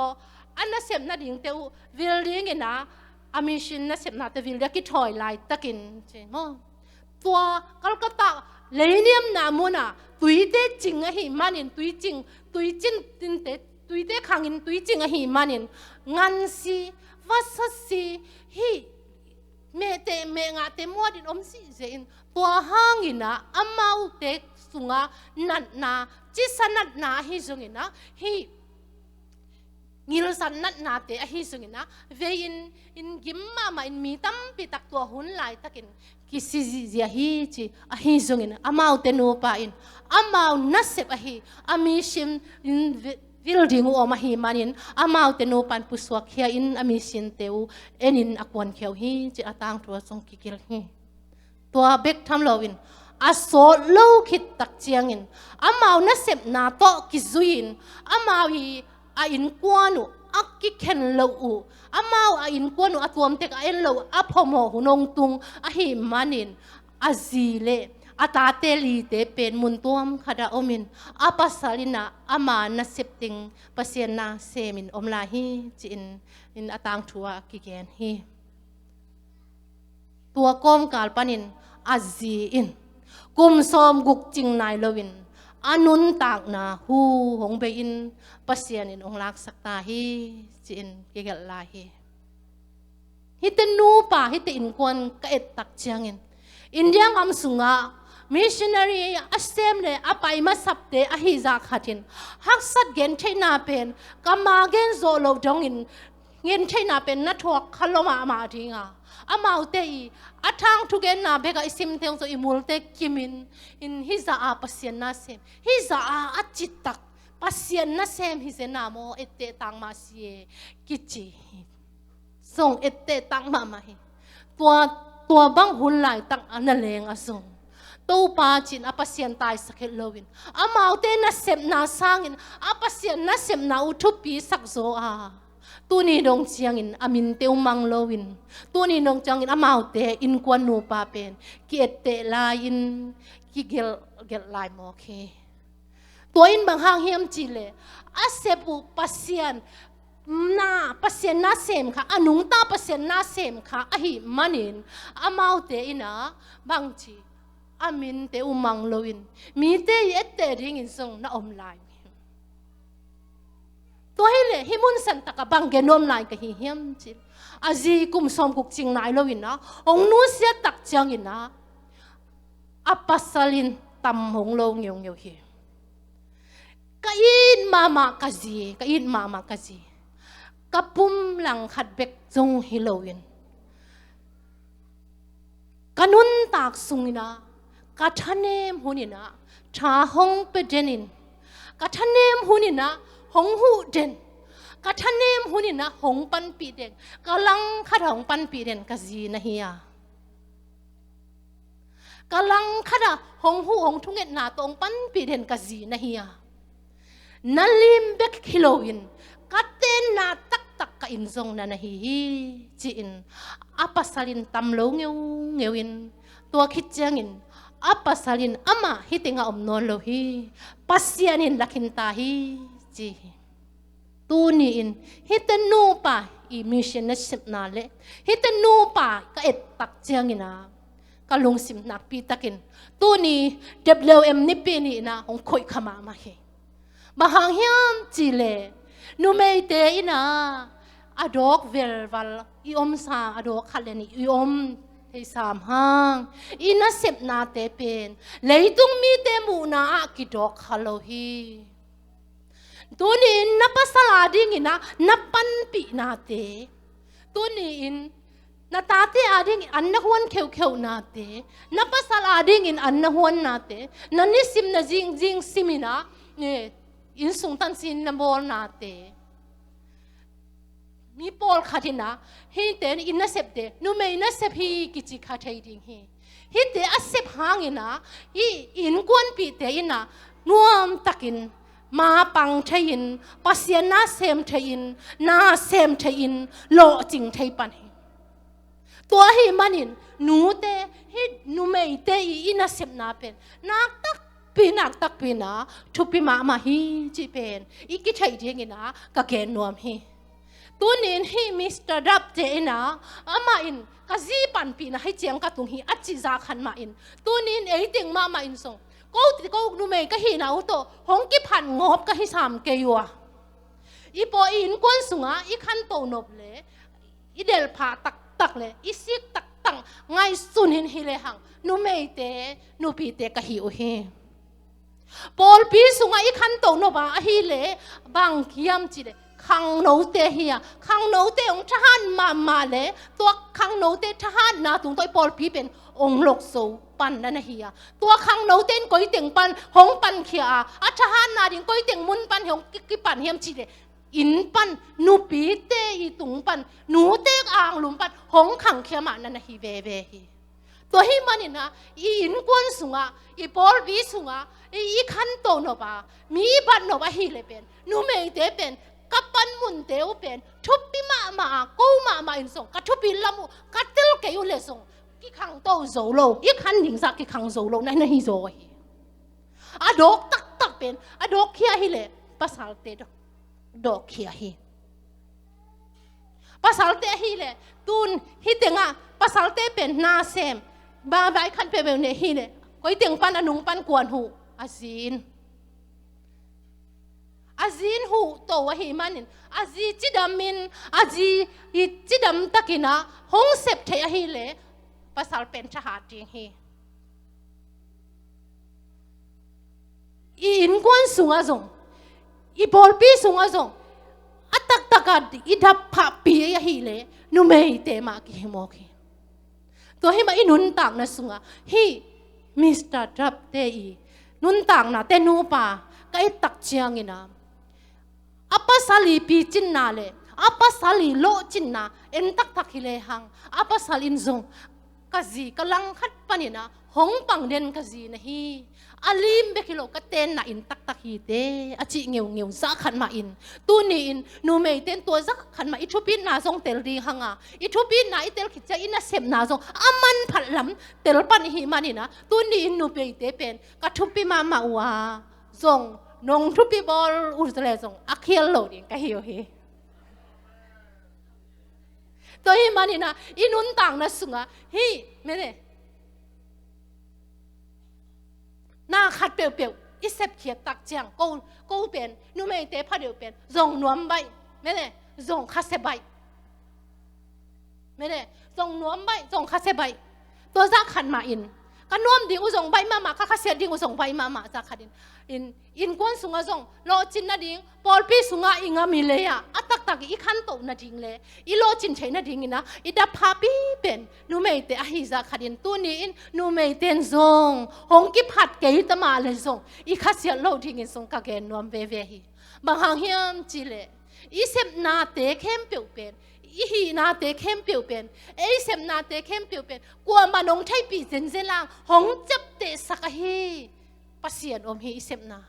อันนัสเซมนะดิ่งเตววิลดิ่งอินะอามิชินนัสเซมนะเตวิลเดกิถอยไลตะกินเจงตัวกัลกัตตาเลเนียมนามุนะตุยเตจิงอาหิมันินตุยจินตินเตตุยเตขังอินตุยจิงอาหิมันินงันซีวัสซีฮีเมงาเตมัวดินอมซีเจนตัวห้างอินะอามาเตสุงานัดนาจิสนัดนาฮิซุงอินะฮีงิลสันนัดนาเตอฮิซุงอินะเวอินกิมมาอินมีตัมปิตักตัวหุ่นไหลตะกินกิซิซิยาฮีจีอฮิซุงอินะอามาเตนูปาอินอามานัสเซบอฮิอามิชิมอินวิลดิ่งออกมาหิมันินอามาเตนูปันปุสวกเฮียอินอามิชินเตวเอ็นินอควันเขียวฮีจีอาตังตัวทรงกิกิลฮีตัวเบกทำโลวินอาโซโลคิดตักเจียงอินอามานัสเซบนาโตกิซุยินอามาวีอาอินกวานุอักกิเคนโลอูอามาอาอินกวานุอาตัวมเตกอาเอ็นโลอาพอมหุนงตุงอาหิมันินอาซีเลอาตาเตลีเตเป็นมุนตัวมขดาอมินอาปัสสาลินะอามานัสเซบติงปัสเซียนาเซมินอมลาฮีจินอาตังชัวกิเกนฮีตัวก้มกาลปานินอาซีอินกุมซอมกุกจิงนายลวินอานุนตากนาหูหงเบอินปัสเซียนินองลักสักตาฮีจินเกกลาฮีฮิตนูปาฮิตอินกวนกะเอ็ดตักเจียงอินเดียงอัมสุงามิชชันนารีอัสเซมเลอไปมาสับเตอหิซาขัดินฮักสัดเกนเทนาเป็นกามาเกนโซโลดงอินเงินเทนาเป็นนัทวกขลมาทิงอามาอุเตอีอาทางทุเกนนาเบกอิสิมเทงโซอิมูลเตกิมินอินฮิซาอาปัสเซียนนาเซมฮิซาอาอัจิตตักปัสเซียนนาเซมฮิเซนาโมเอเตตังมาเซียกิจิส่งเอเตตังมาฮิตัวบังหุ่นไหลตังอันเลงอส่งตู้ปาจินอาปัสเซียนตายสักเฮลวินอามาอุเตนาเซมนาสังอินอาปัสเซียนนาเซมนาอุทุปีสักโซอาตัวนี้ดงเชียงอินอามินเตวมังโลวินตัวนี้ดงจังอินอามาเตอินกวนนูปาเป็นกิเอเตลาอินกิเกลลายโมเคตัวอินบางห้างเฮียมจิเลอาเซปุปัสเซียน na pasien na sem kha anung ta pasien na sem kha ahi manin amau te ina bangchi amin te umang loin mi te ette ring in song na omlai to hele himun san taka bang genom lai ka hi hiam chil azi kum som kuk ching nai loin na ong nu sia tak chang ina apasalin tam hong lo ngeu ngeu hi kain mama kazi kapum lang khat bek jong hilowin kanun tak sungina kathanem hunina tha hong pedenin kathanem hunina hong hu den kathanem hunina hong pan pi den kalang khat hong pan pi den kazi na hiya kalang khada hong hu hong thunget na tong pan pi den kazi na hiya nalim bek hilowin katen na tak tak ka inzong na nahihi chiin apasalin tamlo ngewin tua khitjangin apasalin ama hitinga omnon lo hi pasyanin lakinta hi chi tuniin hitanu pa i mission na sip na le hitanu pa ka et tak jangina kalung sim nak pi takin tuni WM ni pi ni na hong khoi khama ma he mahang hiam chile numei te ina adok velval iom sa adok khaleni iom hei sam hang ina sep na te pen leitung mi te mu na ki dok khalohi tunin na pasala ding ina na panpi na te tunin na tate ading an na huan kheu na te na pasala ding in an na huan na te na nisim na jing simina ne in sung tan sin na bol na te mi pol khatina hi ten in na sep te nu me na sep hi kichi khathai ding hi te a sep hangina hi in kwan pi te ina nuam takin ma pang thain pasien na sem thain na sem thain lo ching thai pan hi to hi manin nu te hi nu me te ina sep na pen nak tak pinak tak pina thupi ma hi chi pen iki thai ding ina ka gen nuam hi tunin hi Mr. Rap te ina ama in kazi pan pina hi chiang ka tung hi achi za khan ma in tunin eiting ma in song ko nu me ka hi na uto hong ki phan ngop ka hi sam ke yuwa ipo in kon sunga i khan to nop le i del pha tak le i sik tak tang ngai sun hin hi le hang nu me te nu pi te ka hi u hi Paul pi sunga i khan to no ba hi le bang kiam chi le khang no te hiya khang no te ong thahan ma le to khang no te thahan na tung toi Paul pi pen ong lok so pan na hiya to khang no ten koi teng pan hong pan khia a thahan na ding koi teng mun pan hong ki pan hiam chi le in pan nu pi te i tung pan nu te ang lum pan hong khang khia ma na hi ve hi to hi manina i in kon sunga i Paul pi sunga i khan to no ba mi ban no ba hi le pen nu me te pen kapan mun teu pen thupi ma ko ma in song ka thupi lamu ka tel ke u le song ki khang to zo lo i khan ding sa ki khang zo lo na hi zo hi adok tak pen adok khia hi le pasal te dok khia hi pasal te hi le tun hi tenga pasal te pen na sem ba vai khan pe be ne hi le koi teng pan anung pan kwan hu azin hu to wa hi manin azi chidamin azi i chidam takina hong sep the hi le pasal pen tha ting hi i in kwan sunga zong i bol pi sunga zong atak takad i dap pha pi ya hi le nu mei te ma ki mo ki to hi ma inun tak na sunga hi Mr. Trap te i nun tang na te nu pa kai tak chiang ina apa sali pi chin na le apa sali lo chin na en tak hile hang apa salin zong kazi kalang khat panina hong pang den kazi na hi alim be kilo ka ten na in tak hi te achi ngeu za khan ma in tu ni in nu mei ten to za khan ma i thupin na zong tel ri hanga i thupin na i tel khicha ina sem na zong aman phalam tel pan hi manina tu ni in nu pe te pen ka thupi ma wa zong nong thupi bol urle zong akhiel lo ding ka hi ตัวฮิมันนะอินุนต่างนะสุงะฮีไม่ได้หน้าขัดเปียวๆอิเซบเขียดตักเจียงกูเป็นนูไม่เตะพาเดียวเป็นส่งนวมใบไม่ได้ส่งคาเซใบไม่ได้ส่งนวมใบส่งคาเซใบตัวซักขันมาอินก็นวมดิ่งอุส่งใบมาข้าเสียดิ่งอุส่งใบมาจากขัดอินกวนสุงะส่งโลจินนาดิ่งปอลปีสุงะอิงามิเลยอะอัตตักอีขันโตนาดิ่งเลยอีโลจินใช้นาดิ่งนะอีดับพาปีเป็นนูไม่เตะอหิจากขัดตัวนี้นูไม่เตนส่งหงกิพัดเกยตมาเลยส่งอีข้าเสียโลดิ่งส่งกะเกนนวมเวฮีบางหางเฮียมจิเลอีเซบนาเตะเข้มเปียวเป็นอีฮีนาเตะเข้มเปียวเป็นเอเซมนาเตะเข้มเปียวเป็นกลัวมันงใช้ปีเซนเซล่างหงจับเตะสักฮีปัสเซียนอมฮีอีเซมนา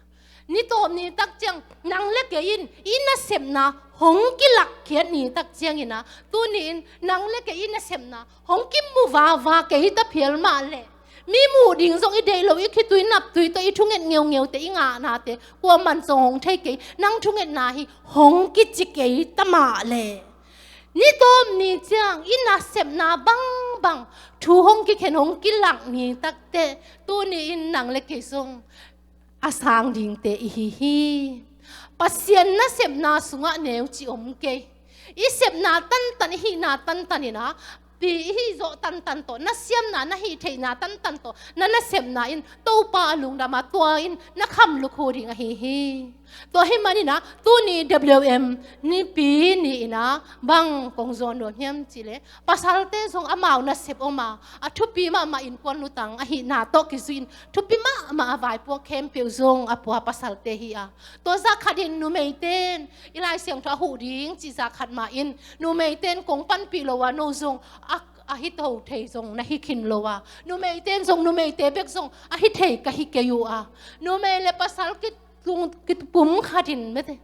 นี่ตัวนี้ตักเจียงนางเล็กอินน่ะเซมนาหงกิลักเขียนนี่ตักเจียงอินะตัวนี้นางเล็กอินน่ะเซมนาหงกิมูวาเกยตะเพียลมาเลยมีหมูดิ่งส่งอีเดย์เราอีคิดตุยนับตุยตัวอีทุ่งเงินเงียวแต่อีงานาเตกลัวมันส่งหงใช้เกยนางทุ่งเงินนาฮีหงกิจิเกยตะมาเลยนี่ตัวนี้เจียงอิน่ะเซมนาบังทูหงกิเข็นหงกิลักนี่ตักเตตัวนี้นางเล็กส่งอาสางดิ่งเตอีฮีปัสเซียนน่ะเสพนาสุงะเนวจิอมเกยอีเสพนาตันฮีนาตันนี่นะปีฮีโจตันโตน่ะเสียมนาฮีเทนาตันโตน่ะเสพนาอินโตปาลุงดามาตัวอินน่ะคำลุคูดิ่งฮีตัวให้มันนี่นะตัวนี้ WM นี่ปีนี่นะบังกงโซนโดนเฮียมจิเลปัสสัลเตส่งอามาน่ะเสพอมาทุปีมาอินควนลุตังฮีนาโตกิซุนทุปีมาอวายพวกเข้มเปียวซงปัวปัสสัลเตฮีอาตัวซักขัดินนูไม่เต้นอีไลเสียงทะหูดิ่งจิซักขัดมาอินนูไม่เต้นกงปันปีโลวาโนซงอาฮิตเอาเทยซงนะฮิคินโลวานูไม่เต้นซงนูไม่เตเบกซงอาฮิเทยกะฮิเกยูอานูไม่เลปัสสัลกิลุงกิดปุ่มขาดินไม่ใช่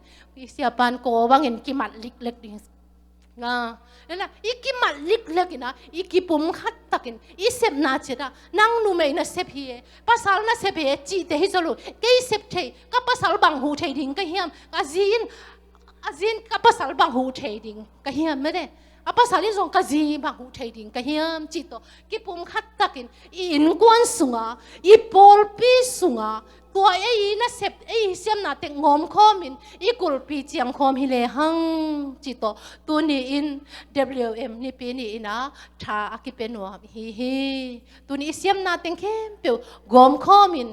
เสียปานโกบางเห็นกิมัดเล็กๆดินะนั่นแหละอีกิมัดเล็กๆนะอีกิปุ่มขัดตักินอีเสพนาเจดานั่งนูไม่น่ะเสพเฮภาษาน่ะเสพเฮจีเตฮิจลุเกยเสพเทกับภาษาบังหูเทดิ่งก็เฮียมอาจินกับภาษาบังหูเทดิ่งก็เฮียมไม่ได้ภาษาลิซงกะจีบังหูเทดิ่งก็เฮียมจิตโตกิปุ่มขัดตักินอินกวนสุงาอีปอลปีสุงาตัวไอ้น่ะเสพไอ้เสียมน่ะเต็งงอมข้อมินอีกุลปีเจียงคอมฮิเลหังจิตโตตัวนี้อิน WM นี่ปีนี้นะถ้าอากิเป็นหัวฮีตัวนี้เสียมน่ะเต็งเข้มเปียวงอมข้อมิน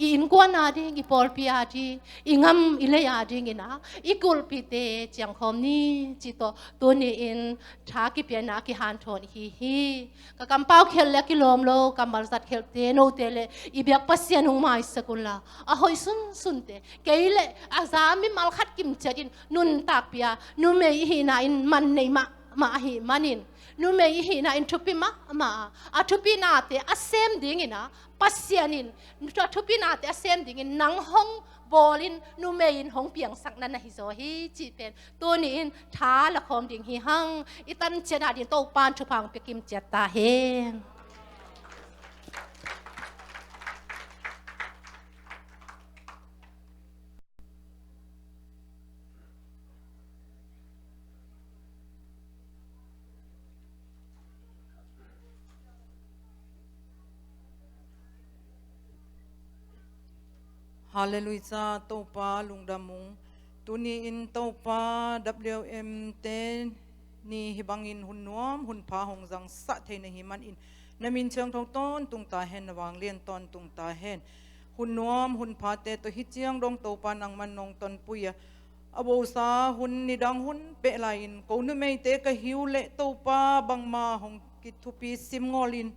อินกวนอาดิอีปอลปีอาดิอีงำอิเลยอาดิงินะอีกุลปีเตเจียงคอมนี่จิตโตตัวนี้อินถ้าอากิเป็นนะกิฮันทอนฮีก็กำเป้าเคลเลกิลมโลกำบัลสัตเคลเตโนเตเลอีเบียกปัสเซียนุงไม้สกุลละอาหอยสุนเตเกยเลอาซามิมัลขัดกิมเจดินนุนตาเปียนุเมยฮีนาอินมันในมาฮีมันินนุเมยฮีนาอินทุปิมาอาทุปินาเตอาเซมดิ่งนะปัสเซียนินทุปินาเตอาเซมดิ่งนังห้องบอลินนุเมยินหงเปียงสักนั้นนะฮิโซฮีจีเป็นตัวนี้อินท้าละครดิ่งฮีหังอิตันเจนาดินโตปานทุพังเปกิมเจตาเฮฮาเลลูยาโตปาลุงดามุงตัวนี้อินโตปา WM เตนี่ฮิบังอินหุ่นนวมหุ่นพาหงจังสะเทนหิมันอินนามินเชิงทองต้นตุงตาเห็นวางเลียนตอนตุงตาเห็นหุ่นนวมหุ่นพาเตตัวฮิเจียงดงโตปานังมันนงตนปุยอโบสาหุ่นนิดังหุ่นเปลายินกูนึไม่เตกะหิวเละโตปาบังมาหงกิทุปีซิมงอลิน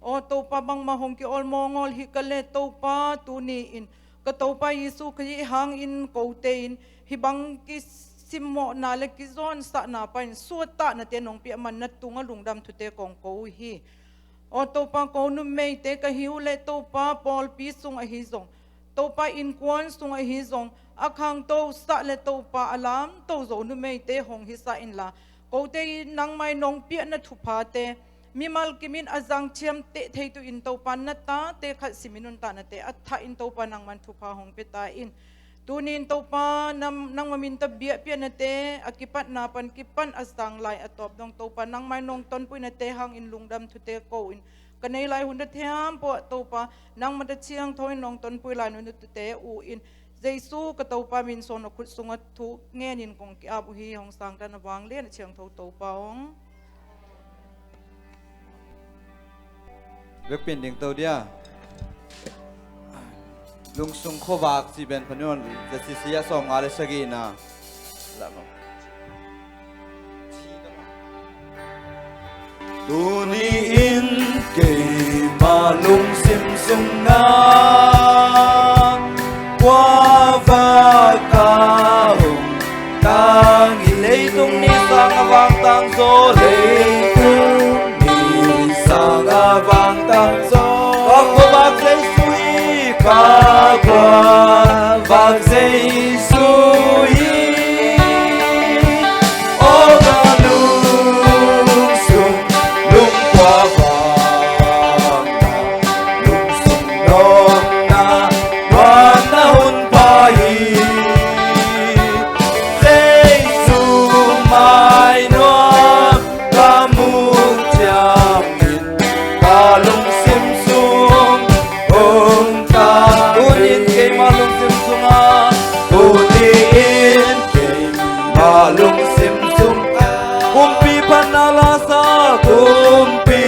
โอโตปาบังมาหงกิออลมองอลฮิกะเลโตปาตัวนี้อินก็โตไปยิสุขยิหังอินโกเตอินฮิบังกิสิมโมนาเลกิซอนสะนาไปสวดตานาเตนองเปียมันนัดตุงลุงดำทุเตกองโกฮีโอโตปาโกนุเมเตกะฮิวเลโตปาปอลปีสุงอหิซงโตปาอินควนสุงอหิซงอาคังโตสะเลโตปาอลามโตโซนุเมเตหงฮิสะอินลาโกเตนังไม่นองเปียนัทุพาเตมีมัลกิมินอาจังเชียมเตะเทตุอินโตปันนัตตาเตขัดสิมินุนตานาเตอัฐอินโตปันังมันทุพาหงเปตาอิน tunin to pa nang maminta bia pia na te akipat na pan kipan asang lai atop dong to pa nang may nong ton pui na te hang in lungdam thu te ko in kanay lai hunda thiam po to pa nang madachiang thoi nong ton pui lai nu tu te u in Jesu ka to pa min son khut sunga thu ngenin kong ki abu hi hong sang tan wang len chiang tho to pa ong việc biển đình tàu dia lung sung khô bạc si ben panonจะสิเสียสองอะไรสักอีนะละมั้ง Tuniin kay malung simsung na qua vakahong tang ilay tung ni sang avang tang so lay tung ni sang avang tang so ako bak say sui kakwa bak say sui o galung sung lung qua vang lung sung nong na đoan na hun pai Giêsu mai noam ca mung chiang min ca lung sim sung hong ta tunin kay malung sim sung a tunin kay malung sim sung kumpi panalasa kumpi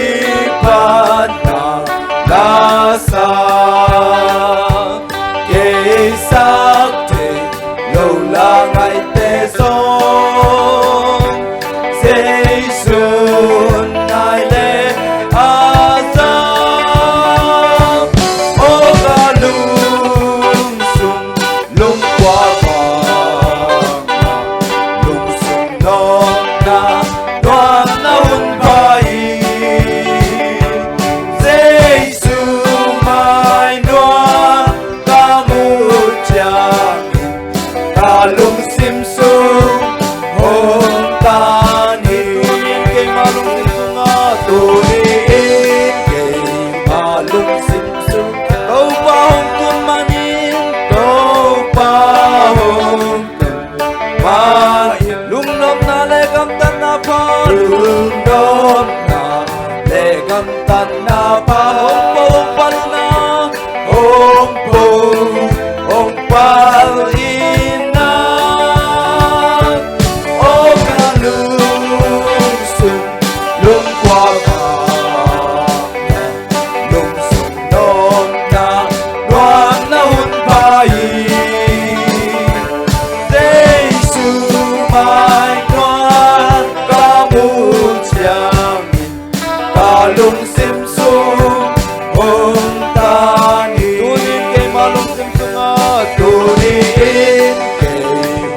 panalasa kay sakte lâu la ngày tê sông Giêsu ngài lê asa ô ca lung sung lung qua vàng lung sung nong na đoan na hun pai Giêsu mai đoan ca mu chang ca lung sim sung hong ta ni tunin kay malung sim sung a tunin kay malung sim sung tau pa hong kun manin tau pa hong kun manin lung nom na le gam tan na pa lung nom na le gam tan na pa hong pa na hong pa ina o ca lung sung lung qua vàng lung sung nong na đoan na hun pai Giêsu mai đoan ca mu chiang min ca lung sim sung hong ta ni tunin kay malung sim sung a tunin kay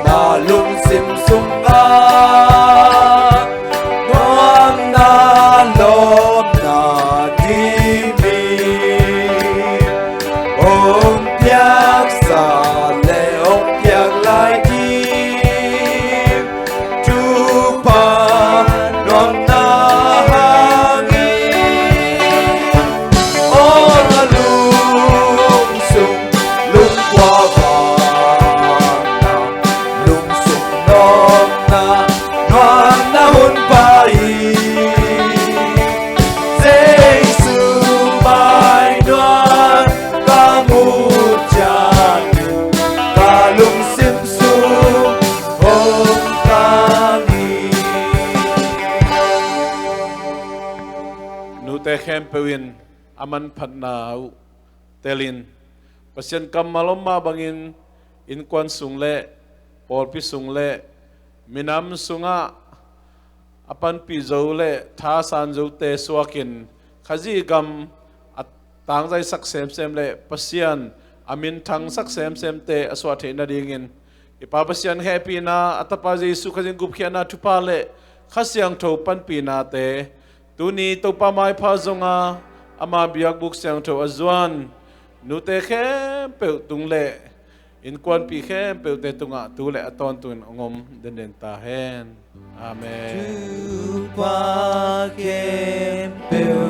malung sim sung a đoan na lom na di mi ong piak sa le ong piak lai di tu pa non na hangin o la lung sung lung qua vàng lung sung nong na đoan na hun pai Giêsu mai đoan ca mu chan ca lung sim sung hong ta ni nu te khem pewin aman phatnau telin pasien kam maloma bangin in kwan sung le por pi sung le minam sunga apan pi zo le tha san zo te swakin khaji gam at tang jai sak sem sem le pasian amin thang sak sem sem te aswa the na dingin ipa pasian happy na atapa Jesu khajin gup khiana thupa le khasyang tho pan pi na te tuni to pa mai pha zonga ama biak buk syang tho azwan nu te khem pe tung le in kwan pi khem pe te tunga tu le aton tun ngom den den ta hen amen pa kem peu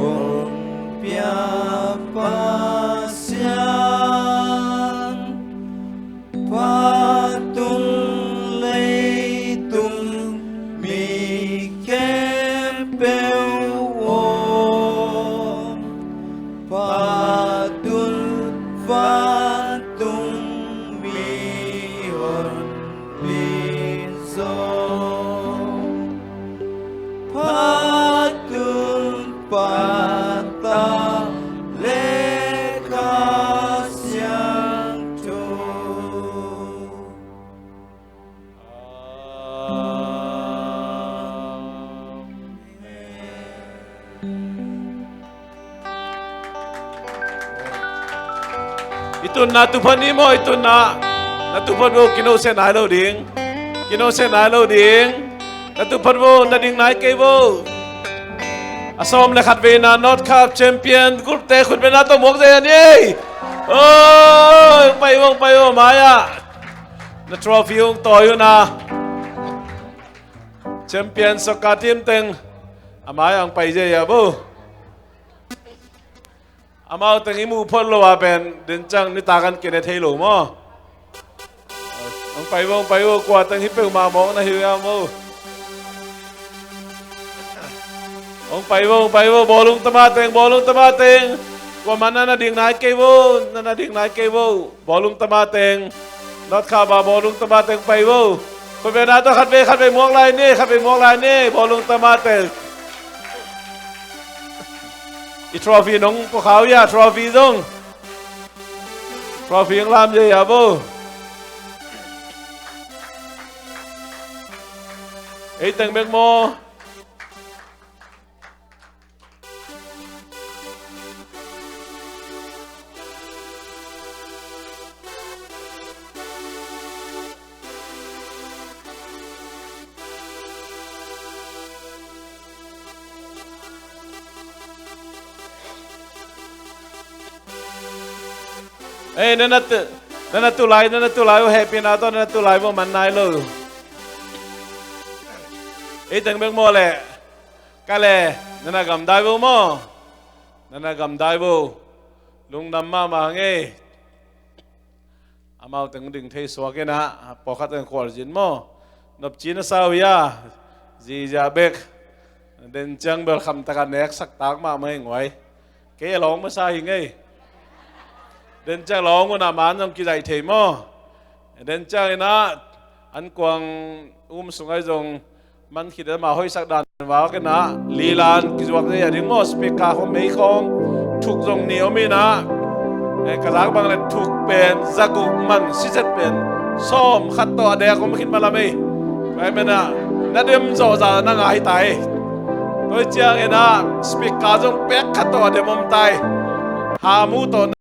ong pia pa siang ตุนนาตุพันนี้มอยตุนนานาตุพันโวกินโอเซนายโลดิงกินโอเซนายโลดิงนาตุพันโวนาดิงนายเกโวอาสมเลขัดเวนานอตคัพแชมเปี้ยนกรุ๊ปเตะคุณเป็นนาตัวหมวกเซนนี่โอ้ไปวงมายานาทรอฟี่วงต่ออยู่นะแชมเปี้ยนสกัดทีมเต็งอามายางไปเจียบูอามาตั้งอิมูพลโลว่าเป็นเดินจังนิตากันเกณฑ์เทโลมั้งไปวงกว่าตั้งฮิปเปิลมามองนะฮิวอามูไปวงบอลลุงตมาเต็งกว่ามันนั่นดิ่งนายเกวบอลลุงตมาเต็งนอตคาบาบอลลุงตมาเต็งไปวงคนเป็นนาตัวขัดไปมองลายนี่บอลลุงตมาเต็งอีทรอฟี่น้องพวกเขาอย่าทรอฟี่ซงทรอฟี่ยังลามเยอะบ่ไอ้ตังเบกโมเอ้ยนั่นตุลายว่าแฮปปี้นะตอนนั่นตุลายว่ามันนายเลยไอ้ตังเบกโมแหละก็เลยนั่นกำได้บ่โมนั่นกำได้บ่ลุงดำมาไงอามาตังดึงเทสวกันนะพอขัดตังขวดจินโมนบจีนสาวยาจีจาเบกเดินจังเบลคำตะกันเน็กสักตากมาไม่ไหวเกยร้องมาใส่ไงเดินจ้าร้องว่านามันต้องกินใจเทมอเดินจ้านะอันกวางสงไอจงมันคิดมาห้อยสักดันว่ากันนะลีลานกิจวัตรเนี่ยถึงมอสเปกาของไม่คงถูกจงเหนียวมีนะกระลักบางเลยถูกเป็นจักุมันสิเจ็ดเป็นส้มขัดตัวเดียก็ไม่คิดมาละไม่ไปไม่นะนั่นเดิมโจจานั่งหายตายโดยเจ้าเองนะสเปกาจงเป็กขัดตัวเดียมตายหามูตัว